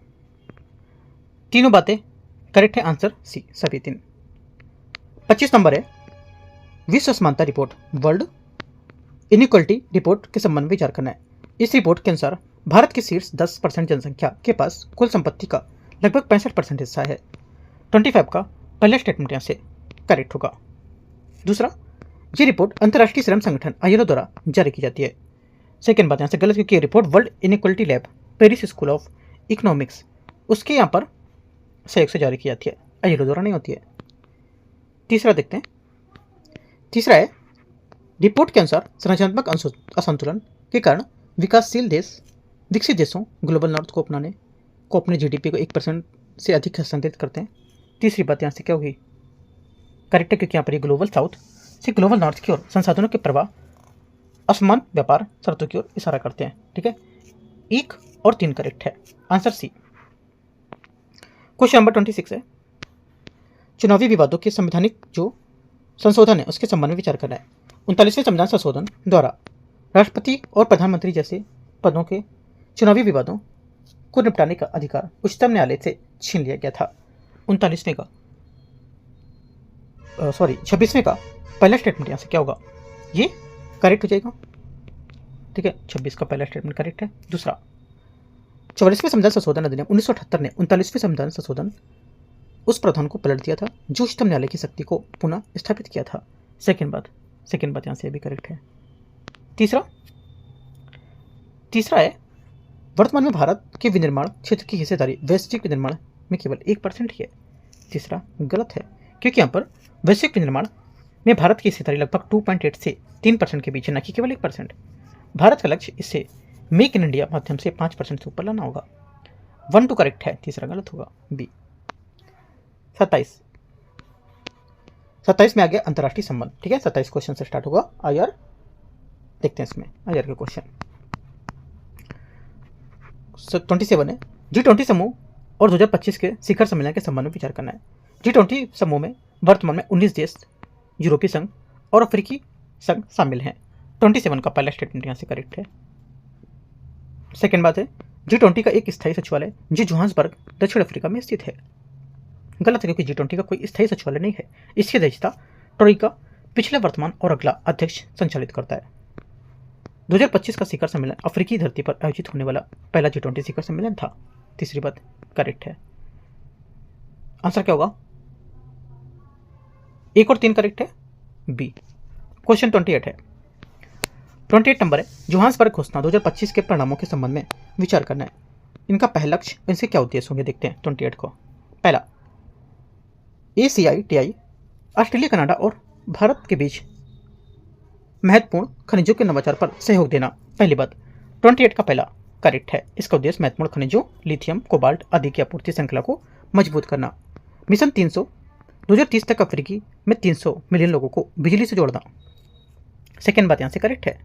तीनों बातें करेक्ट है। आंसर सी सभी 3। 25 नंबर है विश्व असमानता रिपोर्ट वर्ल्ड इनइक्वालिटी रिपोर्ट के संबंध में विचार करना है। इस रिपोर्ट के अनुसार भारत की शीर्ष 10% जनसंख्या के पास कुल संपत्ति का लगभग 65% हिस्सा है। 25 का पहला स्टेटमेंट यहाँ से करेक्ट होगा। दूसरा, ये रिपोर्ट अंतर्राष्ट्रीय श्रम संगठन ILO द्वारा जारी की जाती है। सेकेंड बात यहाँ से गलत, क्योंकि ये report world inequality lab Paris school of economics उसके यहाँ पर सहयोग से जारी की जाती है, ILO द्वारा नहीं होती है। तीसरा देखते हैं, तीसरा है रिपोर्ट के अनुसार संरचनात्मक असंतुलन के कारण विकसित देशों ग्लोबल नॉर्थ को अपने GDP को 1% से अधिक हस्तांतरित करते हैं। तीसरी बात यहाँ से क्या होगी, करेक्ट है, क्योंकि यहाँ पर ये ग्लोबल साउथ से ग्लोबल नॉर्थ की ओर संसाधनों के प्रवाह असमान व्यापार शर्तों की ओर इशारा करते हैं। ठीक है, 1 और 3 करेक्ट है, आंसर सी। क्वेश्चन नंबर 26 है, चुनावी विवादों के संवैधानिक जो संशोधन है उसके संबंध में विचार करना है। 39वें संविधान संशोधन द्वारा राष्ट्रपति और प्रधानमंत्री जैसे पदों के चुनावी विवादों को निपटाने का अधिकार उच्चतम न्यायालय से छीन लिया गया था। 26वें का पहला स्टेटमेंट यहाँ से क्या होगा, ये करेक्ट हो जाएगा। ठीक है, 26 का पहला स्टेटमेंट करेक्ट है। दूसरा, 44वें संविधान संशोधन अधिनियम 1978 ने 39वें संविधान संशोधन उस प्रावधान को पलट दिया था जो उच्चतम न्यायालय की शक्ति को पुनः स्थापित किया था। सेकेंड बात यहाँ से भी करेक्ट है। तीसरा है, वर्तमान में भारत के विनिर्माण क्षेत्र की हिस्सेदारी वैश्विक विनिर्माण में केवल 1% ही है। तीसरा गलत है, क्योंकि यहाँ पर वैश्विक विनिर्माण में भारत की हिस्सेदारी लगभग 2.8 से 3% के बीच है, न कि केवल 1%। भारत का लक्ष्य इससे मेक इन इंडिया माध्यम से 5% से ऊपर लाना होगा। 1 2 करेक्ट है, तीसरा गलत होगा, बी। 27 में आ गया अंतर्राष्ट्रीय संबंध। ठीक है, 27 क्वेश्चन से स्टार्ट होगा IR। देखते हैं इसमें IR के क्वेश्चन। 27 है, G20 समूह और 2025 के शिखर सम्मेलन के संबंध में विचार करना है। G20 समूह में वर्तमान में 19 देश, यूरोपीय संघ और अफ्रीकी संघ शामिल हैं। 27 का पहला स्टेटमेंट यहाँ से करेक्ट है। सेकेंड बात है, G20 का एक स्थायी सचिवालय जो जोहान्सबर्ग दक्षिण अफ्रीका में स्थित है। गलत है, क्योंकि G20 का कोई स्थायी सचिवालय नहीं है। इसकी अध्यक्षता ट्रोइका पिछले, वर्तमान और अगला अध्यक्ष संचालित करता है। 2025 का शिखर सम्मेलन अफ्रीकी धरती पर आयोजित होने वाला पहला G20 शिखर सम्मेलन था। तीसरी बात करेक्ट है, आंसर क्या होगा, 1 और 3 करेक्ट है, बी। क्वेश्चन 28 है, 28 नंबर है, जोहान्सबर्ग घोषणा 2025 के परिणामों के संबंध में विचार करना है। इनका पहला लक्ष्य, इनसे क्या उद्देश्य होंगे, देखते हैं 28 को। पहला, ACITI ऑस्ट्रेलिया, कनाडा और भारत के बीच महत्वपूर्ण खनिजों के नवाचार पर सहयोग देना। पहली बात 28 का पहला करेक्ट है। इसका उद्देश्य महत्वपूर्ण खनिजों लिथियम, कोबाल्ट आदि की आपूर्ति श्रृंखला को मजबूत करना। मिशन 300 2030 तक अफ्रीकी में 300 मिलियन लोगों को बिजली से जोड़ना। सेकेंड बात यहाँ से करेक्ट है,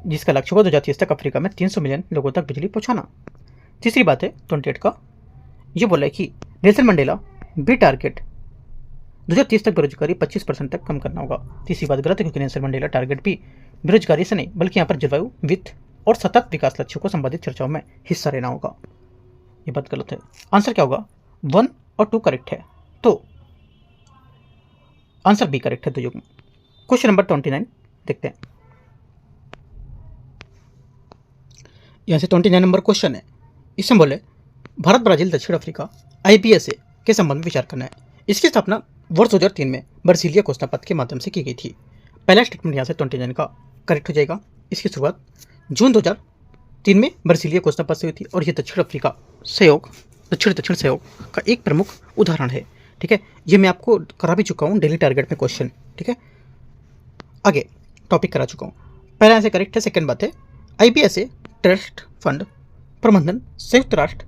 जिसका लक्ष्य होगा 2030 तक अफ्रीका में 300 मिलियन लोगों तक बिजली पहुँचाना। तीसरी बात है 28 का, ये बोला है कि नेल्सन मंडेला बी टारगेट 2030 तक बेरोजगारी 25% तक कम करना होगा। तीसरी बात गलत है, क्योंकि नेल्सन मंडेला टारगेट भी बेरोजगारी से नहीं बल्कि यहाँ पर जलवायु, वित्त और सतत विकास लक्ष्यों को संबंधित चर्चाओं में हिस्सा लेना होगा। ये बात गलत है, आंसर क्या होगा, 1 और 2 करेक्ट है, तो आंसर बी करेक्ट है, 2 युग्म। क्वेश्चन नंबर 29 देखते हैं। यहाँ से 29 नंबर क्वेश्चन है, इसमें बोले भारत, ब्राजील, दक्षिण अफ्रीका IBSA के संबंध में विचार करना है। इसकी स्थापना वर्ष 2003 में बर्सिलिया घोषणा पत्र के माध्यम से की गई थी। पहला स्टेटमेंट यहाँ से 29 का करेक्ट हो जाएगा। इसकी शुरुआत जून 2003 में बर्सिलिया घोषणा पत्र से हुई थी और ये दक्षिण अफ्रीका सहयोग, दक्षिण सहयोग का एक प्रमुख उदाहरण है। ठीक है, ये मैं आपको करा भी चुका हूँ डेली टारगेट में क्वेश्चन। ठीक है, आगे टॉपिक करा चुका हूँ। पहला यहाँ से करेक्ट है। सेकेंड बात है, IBSA ट्रस्ट फंड प्रबंधन संयुक्त राष्ट्र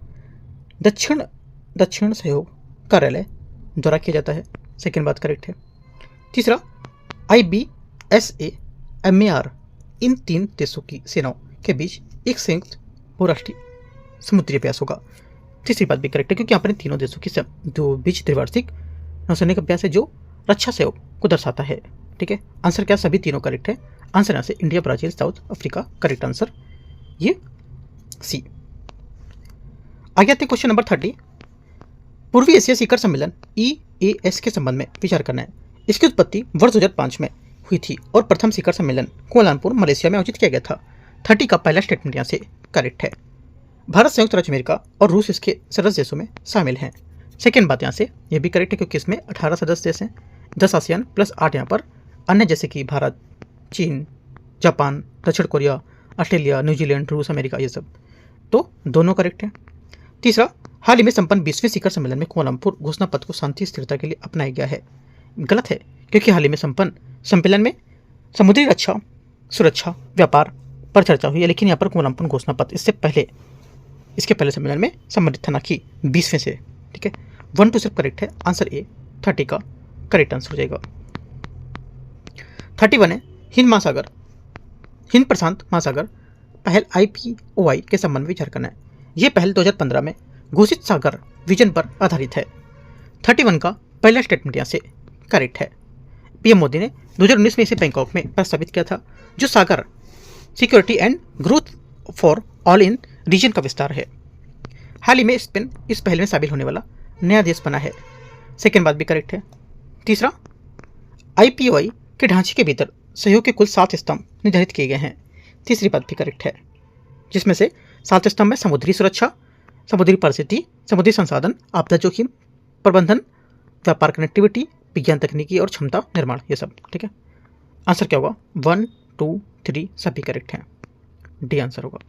दक्षिण सहयोग कार्यालय द्वारा किया जाता है। सेकेंड बात करेक्ट है। तीसरा, IBSA MAR इन 3 देशों की सेनाओं के बीच एक संयुक्त बहुराष्ट्रीय समुद्री अभ्यास होगा। तीसरी बात भी करेक्ट है, क्योंकि यहाँ पर इन तीनों देशों की बीच द्विवार्षिक नौसैनिक अभ्यास है जो रक्षा सहयोग को दर्शाता है। ठीक है, आंसर क्या, सभी तीनों करेक्ट है। आंसर यहाँ से India, Brazil, south Africa correct answer, ये सी। आगे आते क्वेश्चन नंबर 30, पूर्वी एशिया शिखर सम्मेलन EAS के संबंध में विचार करना है। इसकी उत्पत्ति वर्ष 2005 में हुई थी और प्रथम शिखर सम्मेलन कुआलालंपुर, मलेशिया में आयोजित किया गया था। 30 का पहला स्टेटमेंट यहाँ से करेक्ट है। भारत, संयुक्त राज्य अमेरिका और रूस इसके सदस्य देशों में शामिल हैं। सेकेंड बात यहाँ से ये भी करेक्ट है क्योंकि इसमें 18 सदस्य देश हैं, 10 आसियान प्लस 8 यहाँ पर अन्य जैसे कि भारत, चीन, जापान, दक्षिण कोरिया, ऑस्ट्रेलिया, न्यूजीलैंड, रूस, अमेरिका, ये सब तो दोनों करेक्ट हैं। तीसरा, हाल ही में संपन्न 20वें शिखर सम्मेलन में कुआलालंपुर घोषणा पत्र को शांति स्थिरता के लिए अपनाया गया है। गलत है क्योंकि हाल ही में संपन्न सम्मेलन में समुद्री रक्षा, सुरक्षा, व्यापार पर चर्चा हुई है, लेकिन यहाँ पर कुआलालंपुर घोषणा पत्र इसके पहले सम्मेलन में सम्मिलित था, ना कि 20वें से। ठीक है, 1 2 सिर्फ करेक्ट है। आंसर ए 30 का करेक्ट आंसर हो जाएगा। 31 है, हिंद प्रशांत महासागर पहल IPOI के संबंध में विचार करना है। यह पहल 2015 में घोषित सागर विजन पर आधारित है। 31 का पहला स्टेटमेंट यहाँ से करेक्ट है। PM मोदी ने 2019 में इसे बैंकॉक में प्रस्तावित किया था, जो SAGAR security and growth for all in region का विस्तार है। हाल ही में स्पेन इस पहल में शामिल होने वाला नया देश बना है। सेकेंड बात भी करेक्ट है। तीसरा, IPOI के ढांचे के भीतर सहयोग के कुल 7 स्तंभ निर्धारित किए गए हैं। तीसरी बात भी करेक्ट है, जिसमें से 7 स्तंभ में समुद्री सुरक्षा, समुद्री परिस्थिति, समुद्री संसाधन, आपदा जोखिम प्रबंधन, व्यापार कनेक्टिविटी, विज्ञान तकनीकी और क्षमता निर्माण, ये सब। ठीक है, आंसर क्या होगा? 1 2 3 सभी करेक्ट हैं। डी आंसर होगा।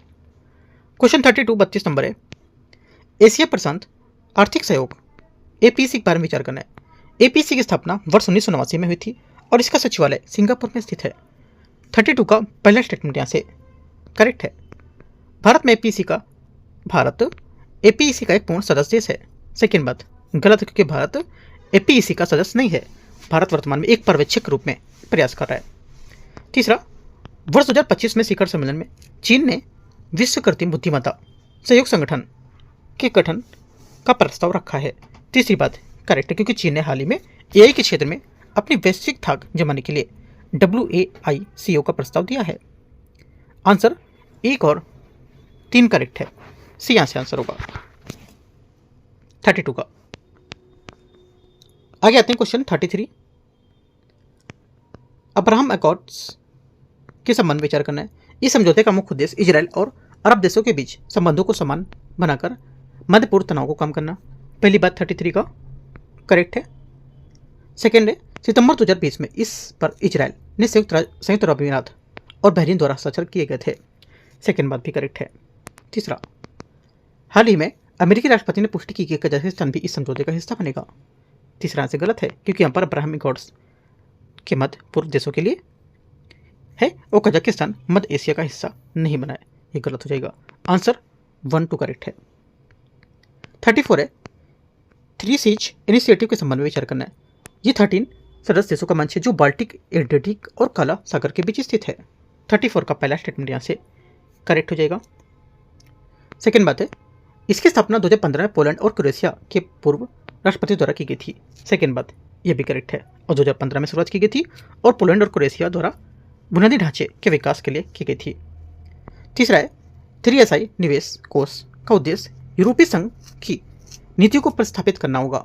क्वेश्चन 32 32 नंबर है। एशिया प्रशांत आर्थिक सहयोग APEC के बारे में विचार करना है। APEC की स्थापना वर्ष 1989 में हुई थी और इसका सचिवालय सिंगापुर में स्थित है। 32 का पहला स्टेटमेंट यहाँ से करेक्ट है। भारत APEC का एक पूर्ण सदस्य देश है। सेकेंड बात गलत है क्योंकि भारत APEC का सदस्य नहीं है। भारत वर्तमान में एक पर्यवेक्षक के रूप में प्रयास कर रहा है। तीसरा, वर्ष 2025 में शिखर सम्मेलन में चीन ने विश्व कृत्रिम बुद्धिमत्ता सहयोग संगठन के गठन का प्रस्ताव रखा है। तीसरी बात करेक्ट है क्योंकि चीन ने हाल ही में AI के क्षेत्र में अपनी वैश्विक धाक जमाने के लिए WAICO का प्रस्ताव दिया है। आंसर 1 और 3 करेक्ट है। सी यहाँ से आंसर होगा 32 का। आगे आते हैं क्वेश्चन 33। अब्राहम अकॉर्ड्स के संबंध में विचार करना है। इस समझौते का मुख्य उद्देश्य इजराइल और अरब देशों के बीच संबंधों को समान बनाकर मध्य पूर्व तनाव को कम करना। पहली बात 33 का करेक्ट है। सेकेंड है, सितंबर 2020 में इस पर इजराइल ने संयुक्त अरब अमीरात और बहरीन द्वारा हस्ताक्षर किए गए थे। सेकेंड बात भी करेक्ट है। तीसरा, हाल ही में अमेरिकी राष्ट्रपति ने पुष्टि की कि कजाकिस्तान भी इस समझौते का हिस्सा बनेगा। तीसरा आंसर गलत है क्योंकि यहाँ पर अब्राहम अकॉर्ड्स के मध्य पूर्व देशों के लिए है और कजाकिस्तान मध्य एशिया का हिस्सा नहीं बना है, ये गलत हो जाएगा। आंसर 1 2 करेक्ट है। 34 है, 3 सीज इनिशिएटिव के संबंध में विचार करना है। ये 13 सदस्य देशों का मंच है जो बाल्टिक, एड्रियाटिक और काला सागर के बीच स्थित है। 34 का पहला स्टेटमेंट यहाँ से करेक्ट हो जाएगा। सेकेंड बात है, इसकी स्थापना 2015 में पोलैंड और क्रोएशिया के पूर्व राष्ट्रपति द्वारा की गई थी। सेकेंड बात ये भी करेक्ट है और 2015 में शुरुआत की गई थी और पोलैंड और क्रोएशिया द्वारा बुनियादी ढांचे के विकास के लिए की गई थी। तीसरा है, 3SI निवेश कोष का उद्देश्य यूरोपीय संघ की नीतियों को प्रतिस्थापित करना होगा।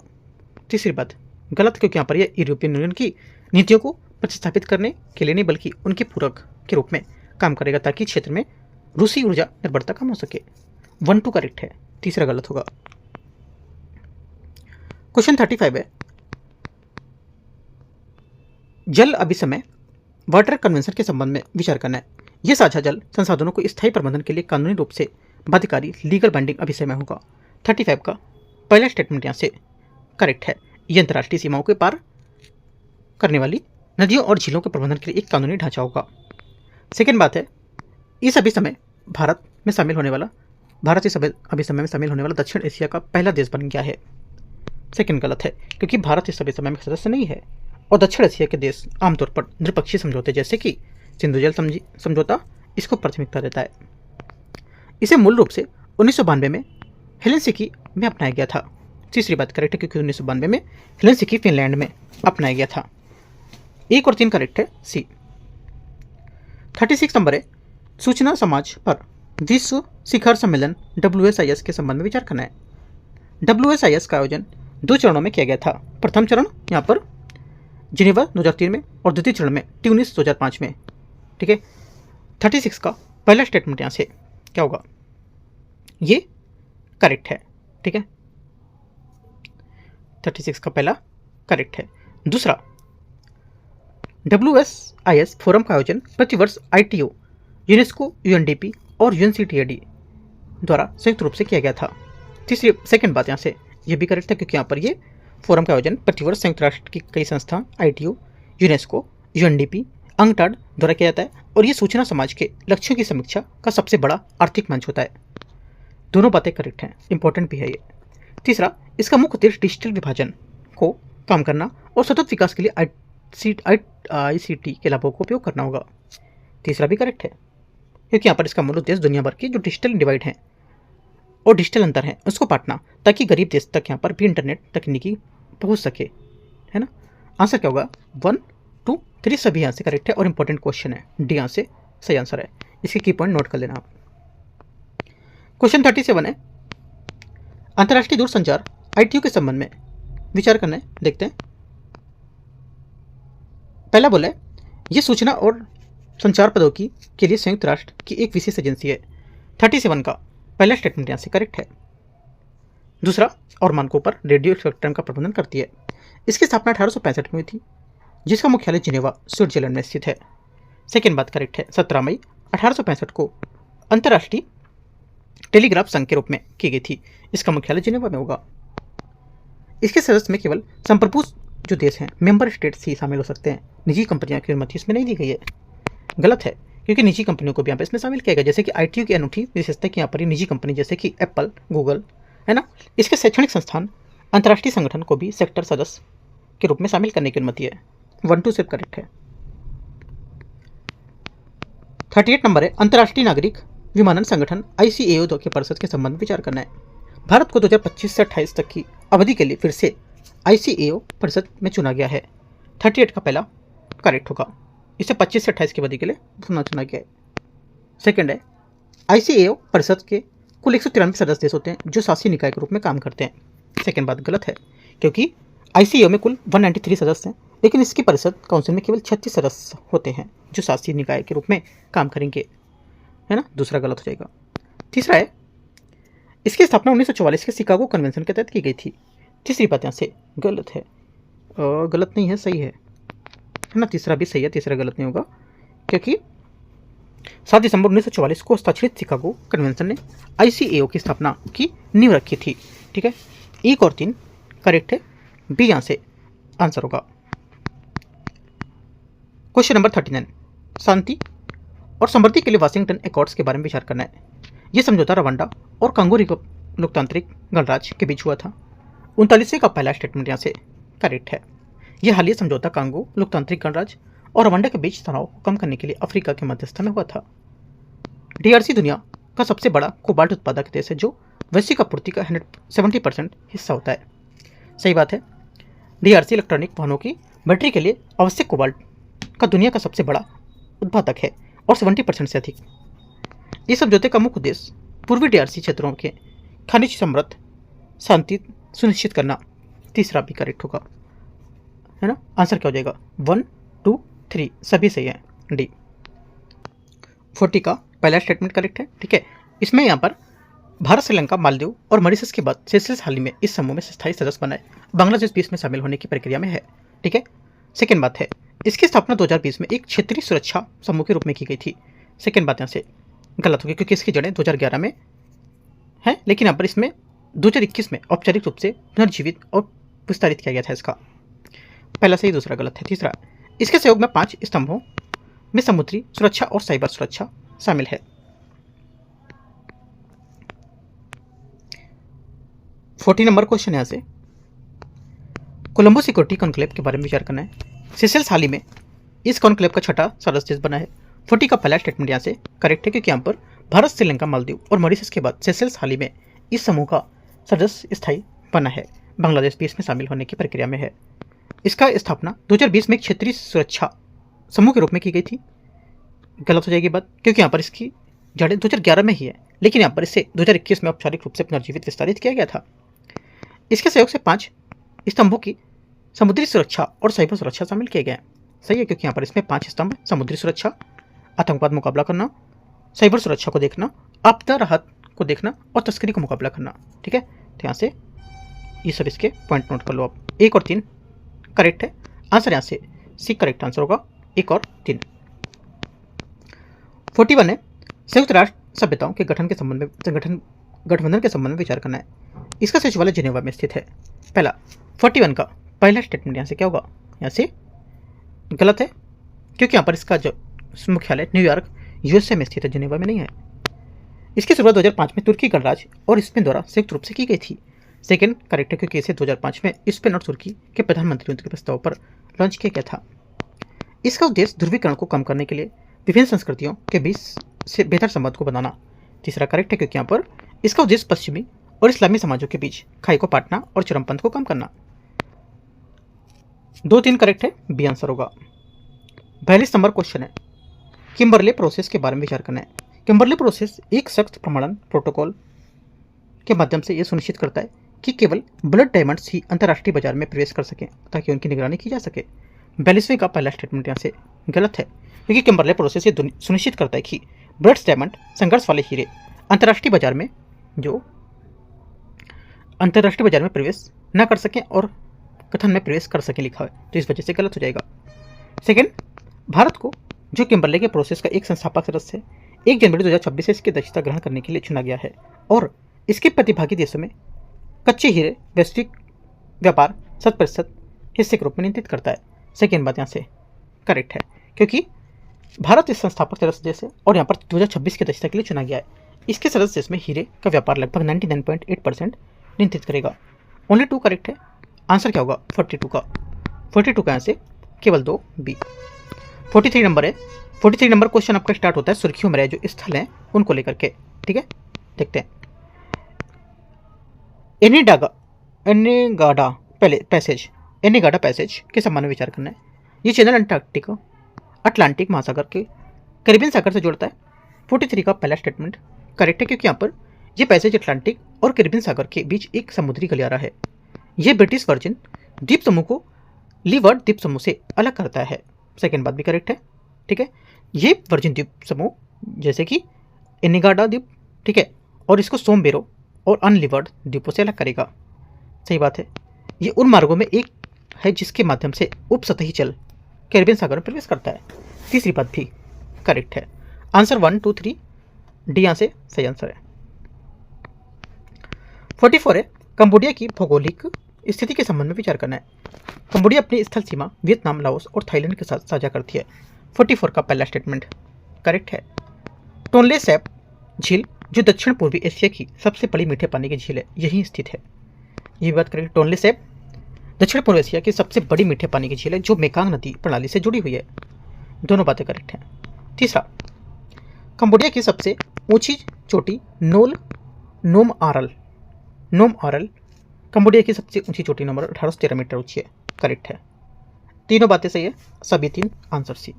तीसरी बात गलत क्योंकि यहाँ पर यह यूरोपियन यूनियन की नीतियों को प्रतिस्थापित करने के लिए नहीं बल्कि उनके पूरक के रूप में काम करेगा ताकि क्षेत्र में रूसी ऊर्जा निर्भरता कम हो सके। 1 2 करेक्ट है। तीसरा गलत होगा। क्वेश्चन 35 है, जल अभिसमय वाटर कन्वेंशन के संबंध में विचार करना है। यह साझा जल संसाधनों को स्थायी प्रबंधन के लिए कानूनी रूप से बाध्यकारी लीगल बाइंडिंग अभिसमय होगा। 35 का पहला स्टेटमेंट यहाँ से करेक्ट है। यह अंतर्राष्ट्रीय सीमाओं के पार करने वाली नदियों और झीलों के प्रबंधन के लिए एक कानूनी ढांचा होगा। सेकेंड बात है, इस अभिसमय में शामिल होने वाला दक्षिण एशिया का पहला देश बन गया है। सेकेंड गलत है क्योंकि भारत इस अभिसमय में सदस्य नहीं है और दक्षिण एशिया के देश आमतौर पर द्विपक्षीय समझौते जैसे कि सिंधु जल समझौता इसको प्राथमिकता देता है। इसे मूल रूप से 1992 में हेलसिंकी में अपनाया गया था। तीसरी बात करेक्ट है क्योंकि 1992 में हेलसिंकी फिनलैंड में अपनाया गया था। 1 और 3 करेक्ट है। सी 36 नंबर है, सूचना समाज पर विश्व शिखर सम्मेलन WSIS के संबंध में विचार करना है। WSIS का आयोजन 2 चरणों में किया गया था। प्रथम चरण यहाँ पर जिनेवा 2003 में और द्वितीय चरण में ट्यूनिस 2005 में। ठीक है, 36 का पहला स्टेटमेंट यहाँ से क्या होगा? ये करेक्ट है। ठीक है, 36 का पहला करेक्ट है। दूसरा, WSIS फोरम का आयोजन प्रतिवर्ष ITO, यूनेस्को, UNDP और UNCTAD द्वारा संयुक्त रूप से किया गया था। तीसरी सेकंड बात यहाँ से ये भी करेक्ट है, क्योंकि यहाँ पर ये फोरम का आयोजन प्रतिवर्ष संयुक्त राष्ट्र की कई संस्था ITO, यूनेस्को, UNDP, UNCTAD द्वारा किया जाता है और ये सूचना समाज के लक्ष्यों की समीक्षा का सबसे बड़ा आर्थिक मंच होता है। दोनों बातें करेक्ट हैं, इंपॉर्टेंट भी है ये। तीसरा, इसका मुख्य उद्देश्य डिजिटल विभाजन को कम करना और सतत विकास के लिए ICT के लाभों का उपयोग करना होगा। तीसरा भी करेक्ट है, क्योंकि यहाँ पर इसका मूल उद्देश्य दुनिया भर की जो डिजिटल डिवाइड है और डिजिटल अंतर है उसको पाटना, ताकि गरीब देश तक यहाँ पर भी इंटरनेट तकनीकी पहुँच सके, है ना। आंसर क्या होगा? 1, 2, 3 सभी यहाँ से करेक्ट है और इंपॉर्टेंट क्वेश्चन है। डी यहाँ से सही आंसर है। इसके की पॉइंट नोट कर लेना आप। क्वेश्चन 37 है, अंतर्राष्ट्रीय दूरसंचार ITU के संबंध में विचार करना है। देखते हैं। पहला बोला है, ये सूचना और संचार प्रौद्योगिकी के लिए संयुक्त राष्ट्र की एक विशेष एजेंसी है। 37 का पहला स्टेटमेंट यहाँ से करेक्ट है। दूसरा, और मानकों पर रेडियो स्पेक्ट्रम का प्रबंधन करती है। इसकी स्थापना 1865 में हुई थी, जिसका मुख्यालय जिनेवा, स्विट्जरलैंड में स्थित है। सेकेंड बात करेक्ट है। 17 मई 1865 को अंतर्राष्ट्रीय टेलीग्राफ संघ के रूप में की गई थी। इसका मुख्यालय जिनेवा में होगा। इसके सदस्य में केवल संप्रभु जो देश हैं, मेंबर स्टेट्स ही शामिल हो सकते हैं। निजी कंपनियों की अनुमति इसमें नहीं दी गई है। गलत है, क्योंकि निजी कंपनियों को भी यहाँ पे इसमें शामिल किया गया। जैसे कि ITU की अनूठी विशेषता की यहाँ पर निजी कंपनी जैसे कि एप्पल, गूगल, है ना। इसके शैक्षणिक संस्थान, अंतर्राष्ट्रीय संगठन को भी सेक्टर सदस्य के रूप में शामिल करने की अनुमति है। 1, 2 सिर्फ करेक्ट है। 38 नंबर है, अंतर्राष्ट्रीय नागरिक विमानन संगठन ICAO के परिषद के संबंध में विचार करना है। भारत को 2025 से 28 तक की अवधि के लिए फिर से ICAO परिषद में चुना गया है। 38 का पहला करेक्ट होगा। इसे 25 से 28 की अवधि के लिए चुना गया है। सेकंड है, ICAO परिषद के कुल 193 सदस्य देश होते हैं जो शासी निकाय के रूप में काम करते हैं। सेकंड बात गलत है, क्योंकि ICAO में कुल 193 सदस्य हैं, लेकिन इसकी परिषद काउंसिल में केवल 36 सदस्य होते हैं जो शासी निकाय के रूप में काम करेंगे, है ना। दूसरा गलत हो जाएगा। तीसरा है, इसकी स्थापना 1944 के शिकागो कन्वेंशन के तहत की गई थी। तीसरी बात यहाँ से गलत है। गलत नहीं है, सही है ना। तीसरा भी सही है, तीसरा गलत नहीं होगा, क्योंकि 7 दिसंबर 1944 को हस्ताक्षरित शिकागो कन्वेंशन ने ICAO की स्थापना की नींव रखी थी। ठीक है, 1 और 3 करेक्ट है। बी यहाँ से आंसर होगा। क्वेश्चन नंबर 39, शांति और समृद्धि के लिए वाशिंगटन एकॉर्ड्स के बारे में विचार करना है। यह समझौता रवांडा और कांगो लोकतांत्रिक गणराज्य के बीच हुआ था। 39 का पहला स्टेटमेंट यहाँ से करेक्ट है। यह हालिया समझौता कांगो लोकतांत्रिक गणराज्य और रवांडा के बीच तनाव को कम करने के लिए अफ्रीका के मध्यस्थता में हुआ था। DRC दुनिया का सबसे बड़ा कोबाल्ट उत्पादक देश है, जो वैश्विक आपूर्ति का 70% हिस्सा होता है। सही बात है। DRC इलेक्ट्रॉनिक वाहनों की बैटरी के लिए आवश्यक कोबाल्ट का दुनिया का सबसे बड़ा उत्पादक है और 70% से अधिक। इस समझौते का मुख्य उद्देश्य पूर्वी DRC क्षेत्रों के खनिज समृद्ध शांति सुनिश्चित करना। तीसरा भी करेक्ट होगा, है ना। आंसर क्या हो जाएगा? 1, 2, 3 सभी सही है। डी। 40 का पहला स्टेटमेंट करेक्ट है। ठीक है, इसमें यहाँ पर भारत, श्रीलंका, मालदीव और मॉरिशस के बाद सेशेल्स हाल ही में इस समूह में स्थायी सदस्य बना है। बांग्लादेश भी इसमें शामिल होने की प्रक्रिया में है। ठीक है, सेकेंड बात है, इसकी स्थापना 2020 में एक क्षेत्रीय सुरक्षा समूह के रूप में की गई थी। सेकेंड बात यहाँ से गलत होगी, क्योंकि इसकी जड़ें 2011 में है, लेकिन यहाँ पर इसमें 2021 में औपचारिक रूप से पुनर्जीवित और विस्तारित किया गया था। इसका पहला सही, दूसरा गलत है। तीसरा, इसके सहयोग में 5 स्तंभों में समुद्री सुरक्षा और साइबर सुरक्षा शामिल है। 40 नंबर क्वेश्चन यहाँ से कोलंबो सिक्योरिटी कॉन्क्लेव के बारे में विचार करना है। सेशेल्स हाल ही में इस कॉन्क्लेव का छठा सदस्य देश बना है। 40 का पहला स्टेटमेंट यहाँ से करेक्ट है, क्योंकि यहाँ पर भारत, श्रीलंका, मालदीव और मॉरिशस के बाद सेशेल्स हाल ही में इस समूह का सदस्य स्थायी बना है। बांग्लादेश भी इसमें शामिल होने की प्रक्रिया में है। इसका स्थापना 2020 में एक क्षेत्रीय सुरक्षा समूह के रूप में की गई थी। गलत हो जाएगी बात, क्योंकि यहाँ पर इसकी जड़ें 2011 में ही है, लेकिन यहाँ पर इसे 2021 में औपचारिक रूप से पुनर्जीवित विस्तारित किया गया था। इसके सहयोग से 5 स्तंभों की समुद्री सुरक्षा और साइबर सुरक्षा शामिल किए गए हैं। सही है, क्योंकि यहाँ पर इसमें 5 स्तंभ है। समुद्री सुरक्षा, आतंकवाद मुकाबला करना, साइबर सुरक्षा को देखना, आपदा राहत को देखना और तस्करी का मुकाबला करना। ठीक है, तो यहाँ से ये सब इसके पॉइंट नोट कर लो आप। 1 और 3 करेक्ट है आंसर, यहाँ से सी करेक्ट आंसर होगा 1 और 3। 41 है संयुक्त राष्ट्र सभ्यताओं के गठन के संबंध में गठबंधन के संबंध में विचार करना है। इसका सचिवालय जिनेवा में स्थित है। पहला 41 का पहला स्टेटमेंट यहाँ से क्या होगा, यहाँ से गलत है, क्योंकि यहाँ पर इसका जो मुख्यालय न्यूयॉर्क यूएसए में स्थित है, जिनेवा में नहीं है। इसकी शुरुआत 2005 में तुर्की गणराज्य और स्पेन द्वारा संयुक्त रूप से की गई थी। सेकेंड करेक्ट है, क्योंकि इसे 2005 में स्पेन और तुर्की के प्रधानमंत्रियों के प्रस्ताव पर लॉन्च किया गया था। इसका उद्देश्य ध्रुवीकरण को कम करने के लिए विभिन्न संस्कृतियों के बीच से बेहतर संबंध को बनाना। तीसरा करेक्ट है, क्योंकि यहाँ पर इसका उद्देश्य पश्चिमी और इस्लामी समाजों के बीच खाई को पाटना और चरमपंथ को कम करना। 2-3 करेक्ट है, बी आंसर होगा। 42 नंबर क्वेश्चन है किम्बरले प्रोसेस के बारे में विचार करना है। किम्बरले प्रोसेस एक सख्त प्रमाणन प्रोटोकॉल के माध्यम से यह सुनिश्चित करता है कि केवल ब्लड डायमंड्स ही अंतर्राष्ट्रीय बाजार में प्रवेश कर सकें ताकि उनकी निगरानी की जा सके। 42वें का पहला स्टेटमेंट यहाँ से गलत है, क्योंकि किम्बरले प्रोसेस ये सुनिश्चित करता है कि ब्लड डायमंड संघर्ष वाले हीरे अंतर्राष्ट्रीय बाजार में प्रवेश न कर सकें और कथन में प्रवेश कर सके लिखा है, तो इस वजह से गलत हो जाएगा। सेकेंड, भारत को जो किम्बरले के प्रोसेस का एक संस्थापक सदस्य है 1 जनवरी 2026 से इसकी अध्यक्षता ग्रहण करने के लिए चुना गया है और इसके प्रतिभागी देशों में कच्चे हीरे वैश्विक व्यापार 7% हिस्से के रूप में नियंत्रित करता है। सेकेंड बात यहाँ से करेक्ट है, क्योंकि भारत इस संस्थापक सदस्य देश है और यहाँ पर 2026 की अध्यक्षता के लिए चुना गया है। इसके सदस्य देश में हीरे का व्यापार लगभग 99.8% नियंत्रित करेगा। ओनली 2 करेक्ट है, आंसर क्या होगा 42 का। 42 का यहाँ से केवल 2 बी। 43 नंबर है। 43 नंबर क्वेश्चन आपका स्टार्ट होता है सुर्खियों में रहे जो स्थल हैं उनको लेकर के। ठीक है, देखते हैं। एनेगाडा पैसेज के संबंध में विचार करना है। ये चैनल अटलांटिक महासागर के कैरिबियन सागर से जोड़ता है। 43 का पहला स्टेटमेंट करेक्ट है, क्योंकि यहाँ पर यह पैसेज अटलांटिक और कैरिबियन सागर के बीच एक समुद्री गलियारा है। यह ब्रिटिश वर्जिन द्वीप समूह को लीवर्ड द्वीप समूह से अलग करता है। सेकेंड बात भी करेक्ट है। ठीक है, ये वर्जिन द्वीप समूह जैसे कि एनेगाडा द्वीप, ठीक है, और इसको सोमबेरो और अनलीवर्ड द्वीपों से अलग करेगा। सही बात है, ये उन मार्गों में एक है जिसके माध्यम से उपसतही जल कैरिबियन सागर में प्रवेश करता है। तीसरी बात भी करेक्ट है। आंसर 1, 2, 3 डी यहाँ से सही आंसर है। 44 है कंबोडिया की भौगोलिक स्थिति के संबंध में विचार करना है। कंबोडिया अपनी स्थल सीमा वियतनाम, लाओस और थाईलैंड के साथ साझा करती है। 44 का पहला स्टेटमेंट करेक्ट है। टोनले सैप झील जो दक्षिण पूर्वी एशिया की सबसे बड़ी मीठे पानी की झील है, यहीं स्थित है। ये बात करेंगे, टोनले सैप दक्षिण पूर्व एशिया की सबसे बड़ी मीठे पानी की झील है जो मेकांग नदी प्रणाली से जुड़ी हुई है। दोनों बातें करेक्ट हैं। तीसरा, कंबोडिया की सबसे ऊंची चोटी नोम आरल कंबोडिया की सबसे ऊंची चोटी नंबर 1813 मीटर ऊंची है। करेक्ट है, तीनों बातें सही है, सभी 3 आंसर सी।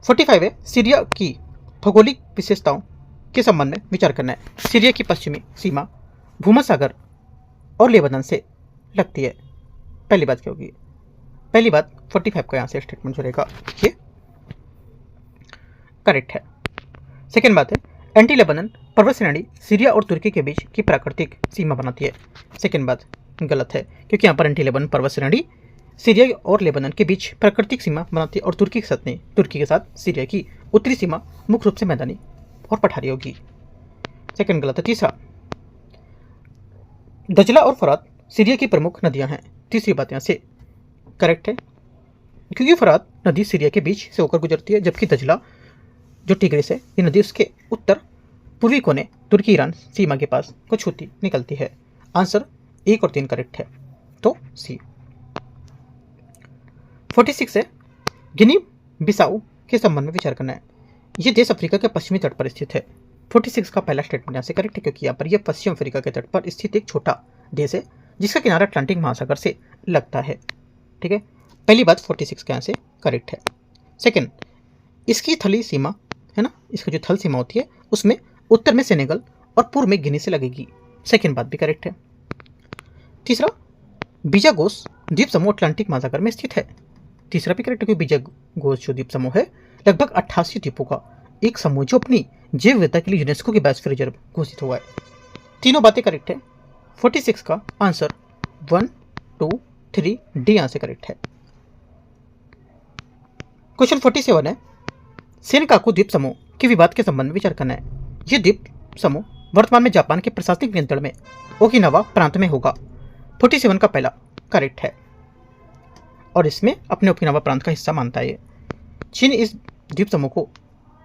45 है सीरिया की भौगोलिक विशेषताओं के संबंध में विचार करना है। सीरिया की पश्चिमी सीमा भूमध्य सागर और लेबनान से लगती है। पहली बात क्या होगी, पहली बात 45 का यहाँ से स्टेटमेंट जो रहेगा ये करेक्ट है। सेकेंड बात है एंटी लेबनन पर्वत श्रेणी सीरिया और तुर्की के बीच की प्राकृतिक सीमा बनाती है। सेकेंड बात गलत है, क्योंकि यहाँ पर एंटी लेबनन पर्वत श्रेणी सीरिया और लेबनान के बीच प्राकृतिक सीमा बनाती है और तुर्की के साथ नहीं। तुर्की के साथ सीरिया की उत्तरी सीमा मुख्य रूप से मैदानी और पठारी होगी। सेकेंड गलत है। तीसरा, दजला और फरात सीरिया की प्रमुख नदियां हैं। तीसरी बात यहाँ से करेक्ट है, क्योंकि फरात नदी सीरिया के बीच से होकर गुजरती है, जबकि दजला जो टिग्रिस है ये नदी उसके उत्तर पूर्वी कोने तुर्की ईरान सीमा के पास को छूती निकलती है। आंसर 1 और 3 करेक्ट है, तो सी। 46 है गिनी बिसाऊ के संबंध में विचार करना है। ये देश अफ्रीका के पश्चिमी तट पर स्थित है। 46 का पहला स्टेटमेंट यहाँ से करेक्ट है, क्योंकि यहाँ पर यह पश्चिम अफ्रीका के तट पर स्थित एक छोटा देश है जिसका किनारा अटलांटिक महासागर से लगता है। ठीक है, पहली बात 46 का यहाँ से करेक्ट है। सेकेंड, इसकी थली सीमा है ना, इसकी जो थल सीमा होती है उसमें उत्तर में सेनेगल और पूर्व में गिनी से लगेगी। सेकेंड बात भी करेक्ट है। तीसरा, बीजागोस द्वीप समूह अटलांटिक महासागर में स्थित है। तीसरा भी करेक्ट है, क्योंकि बीजागोस जो द्वीप समूह है लगभग 88 द्वीपों का एक समूह जो अपनी जैव विविधता के लिए यूनेस्को की बायोस्फीयर रिजर्व घोषित हुआ है। तीनों बातें करेक्ट है। 46 का आंसर 1, 2, 3 डी यहाँ से करेक्ट है। क्वेश्चन 47 है, सेनकाकु द्वीप समूह के विवाद के संबंध में विचार करना है। ये द्वीप समूह वर्तमान में जापान के प्रशासनिक नियंत्रण में ओकिनावा प्रांत में होगा। 47 का पहला करेक्ट है और इसमें अपने ओकिनावा प्रांत का हिस्सा मानता है। चीन इस द्वीप समूह को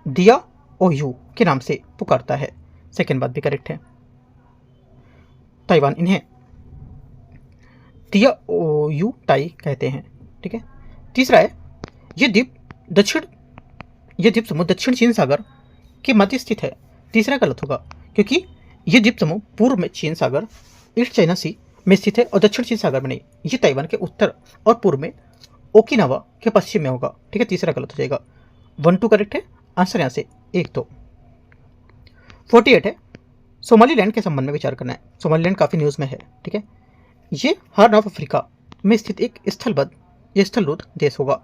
दिया ओयू के नाम से पुकारता है। सेकेंड बात भी करेक्ट है। ताइवान इन्हें दिया ओयू टाई कहते हैं। ठीक है। तीसरा है, ये द्वीप समूह दक्षिण चीन सागर के मध्य स्थित है। तीसरा गलत होगा क्योंकि ये द्वीप समूह पूर्व में चीन सागर, ईस्ट चाइना सी में स्थित है और दक्षिण चीन सागर में नहीं। ये ताइवान के उत्तर और पूर्व में ओकिनावा के पश्चिम में होगा। ठीक है। तीसरा गलत हो जाएगा। 1, 2 करेक्ट है। आंसर यहाँ से 1, 2। 48 है, सोमालीलैंड के संबंध में विचार करना है। सोमालीलैंड काफी न्यूज में है। ठीक है। ये हॉर्न ऑफ अफ्रीका में स्थित एक स्थलरूढ़ देश होगा।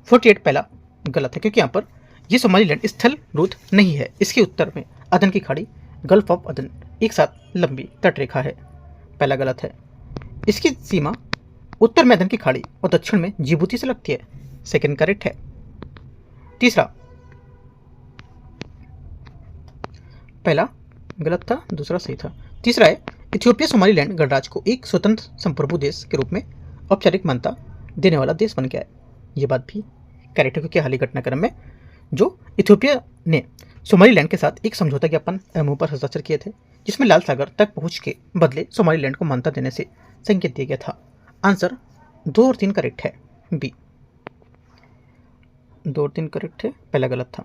48 पहला गलत है क्योंकि यहाँ पर यह सोमालीलैंड स्थलरूढ़ नहीं है। इसके उत्तर में अदन की खाड़ी, गल्फ ऑफ अदन एक साथ लंबी तटरेखा है। पहला गलत है। इसकी सीमा उत्तर में अदन की खाड़ी और दक्षिण में जिबूती से लगती है। सेकंड करेक्ट है। तीसरा पहला गलत था, दूसरा सही था। तीसरा है, इथियोपिया सोमालीलैंड गणराज्य को एक स्वतंत्र संप्रभु देश के रूप में औपचारिक मान्यता देने वाला देश बन गया है। ये बात भी करेक्ट है क्योंकि हाल ही घटनाक्रम में जो इथियोपिया ने सोमालीलैंड के साथ एक समझौता ज्ञापन एमओयू पर हस्ताक्षर किए थे, जिसमें लाल सागर तक पहुंच के बदले सोमालीलैंड को मान्यता देने से संकेत दिया गया था। आंसर 2 और 3 करेक्ट है। बी 2 और 3 करेक्ट है, पहला गलत था।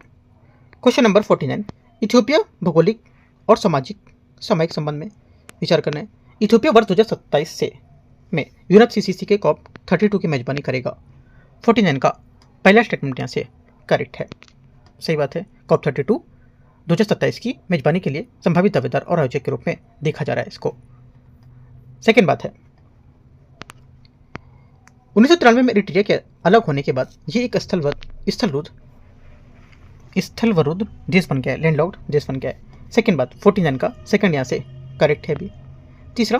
क्वेश्चन नंबर 49, इथियोपिया भौगोलिक और सामायिक संबंध में विचार करना है। इथियोपिया वर्ष 2027 से में यूएनएफसीसीसी के COP 32 की मेजबानी करेगा। 49 का पहला स्टेटमेंट यहाँ से करेक्ट है, सही बात है। COP 32 2027 की मेजबानी के लिए संभावित दावेदार और आयोजक के रूप में देखा जा रहा है इसको। सेकेंड बात है, 1993 में इरिट्रिया के अलग होने के बाद ये एक स्थलवरुद्ध देश बन गया है, लैंडलॉक्ड देश बन गया है। सेकेंड बात 49 का सेकंड यहाँ से करेक्ट है भी। तीसरा,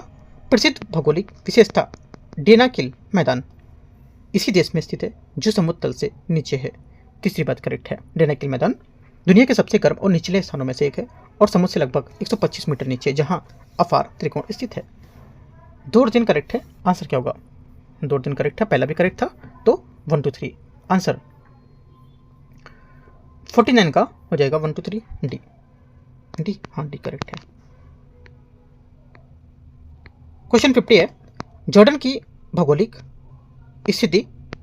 प्रसिद्ध भौगोलिक विशेषता डेनाकिल मैदान इसी देश में स्थित है जो समुद्र तल से नीचे है। तीसरी बात करेक्ट है। डेनाकिल मैदान दुनिया के सबसे गर्म और निचले स्थानों में से एक है और समुद्र से लगभग 125 मीटर नीचे, जहां अफार त्रिकोण स्थित है। 2 और 3 करेक्ट है। आंसर क्या होगा? 2 और 3 करेक्ट था, पहला भी करेक्ट था, तो 1, 2, 3 आंसर 49 का हो जाएगा 1, 2, 3 डी। हाँ डी करेक्ट है। क्वेश्चन 50 है, जॉर्डन की भौगोलिक स्थिति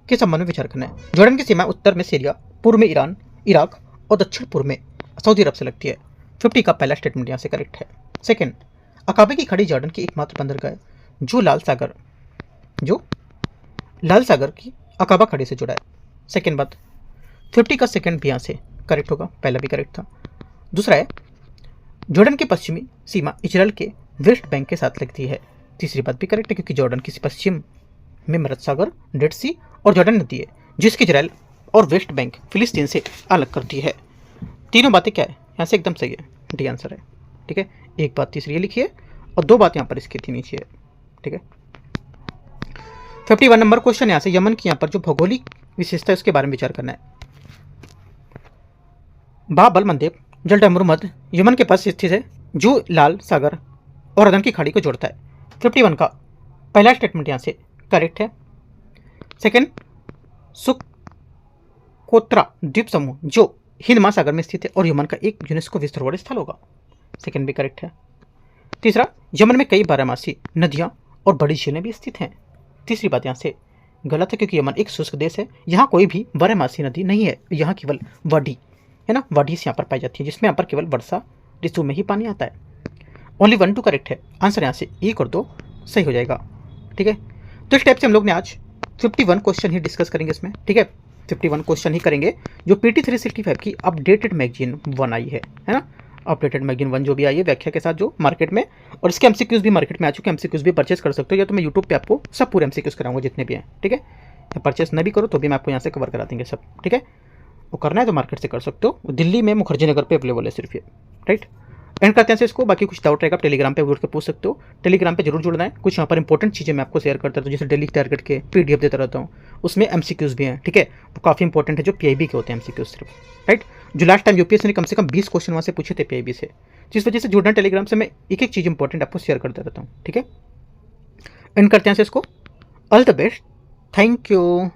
के संबंध में विचार करना है। जॉर्डन की सीमा उत्तर में सीरिया, पूर्व में ईरान, इराक और दक्षिण पूर्व में सऊदी अरब से लगती है। 50 का पहला स्टेटमेंट यहाँ से करेक्ट है। सेकंड, अकाबा की खाड़ी जॉर्डन की एकमात्र बंदरगाह है जो लाल सागर की अकाबा खाड़ी से जुड़ा है। सेकंड बात 50 का सेकंड भी यहाँ से करेक्ट होगा, पहला भी करेक्ट था। दूसरा है, जॉर्डन की पश्चिमी सीमा इजराइल के वेस्ट बैंक के साथ लगती है। तीसरी बात भी करेक्ट है क्योंकि जॉर्डन की पश्चिम में मरद सागर, डेड सी और जॉर्डन नदी है जिसकी इजराइल और वेस्ट बैंक फिलिस्तीन से अलग करती है। तीनों बातें क्या है? यहाँ से एकदम सही है, डी आंसर है। ठीक है, एक बात तीसरी ये लिखी है और 2 बात यहाँ पर इसकी थी नीचे है। ठीक है, 51 नंबर क्वेश्चन यहाँ से यमन की यहाँ पर जो भौगोलिक विशेषता है उसके बारे में विचार करना है। बाब अल मंदेब जलडैम मध्य यमन के पास स्थित है जो लाल सागर और अदन की खाड़ी को जोड़ता है। 51 का पहला स्टेटमेंट यहाँ से करेक्ट है। सेकंड, सुकोत्रा द्वीप समूह जो हिंद महासागर में स्थित है और यमन का एक यूनेस्को विश्व धरोहर स्थल होगा। सेकंड भी करेक्ट है। तीसरा, यमन में कई बारहमासी नदियां और बड़ी झीलें भी स्थित हैं। तीसरी बात यहाँ से गलत है क्योंकि यमन एक शुष्क देश है, यहाँ कोई भी बारहमासी नदी नहीं है, यहाँ केवल वाडी है ना, वाडीज यहाँ पर पाई जाती है जिसमें यहाँ पर केवल वर्षा ऋतु में ही पानी आता है। ओनली 1, 2 करेक्ट है। आंसर यहाँ से 1 और 2 सही हो जाएगा। ठीक है, तो इस टाइप से हम लोग ने आज 51 क्वेश्चन ही डिस्कस करेंगे इसमें। ठीक है, 51 क्वेश्चन ही करेंगे जो PT 365 की अपडेटेड मैगजीन 1 आई है ना, अपडेटेड मैगजीन 1 जो भी आई है व्याख्या के साथ जो मार्केट में, और इसके MCQs भी मार्केट में आ चुके हैं। MCQs भी परचेस कर सकते हो या तो मैं यूट्यूब पे आपको सब पूरे MCQs कराऊंगा जितने भी हैं। ठीक है, परचेस न भी करो तो भी मैं आपको यहाँ से कवर करा देंगे सब। ठीक है, वो करना है तो मार्केट से कर सकते हो। दिल्ली में मुखर्जी नगर पे अवेलेबल है सिर्फ ये, राइट। एंड करते हैं इसको। बाकी कुछ डाउट रहेगा आप टेलीग्राम पे जुड़ के पूछ सकते हो। टेलीग्राम पे जरूर जुड़ना है। कुछ यहाँ पर इंपॉर्टेंट चीज़ें मैं आपको शेयर करता रहता हूँ, जैसे डेली टारगेट के PDF देता रहता हूँ। उसमें MCQs भी हैं, ठीक है, वो काफ़ी इंपॉर्टेंट है, जो PIB के होते हैं MCQs सिर्फ, राइट। जो लास्ट टाइम UPSC ने कम से कम 20 क्वेश्चन वहाँ से पूछे थे PIB से, जिस वजह से जुड़ना टेलीग्राम से। मैं एक एक चीज़ इंपॉर्टेंट आपको शेयर करता रहता हूँ, ठीक है। एंड करते हैं इसको। All the best, thank you.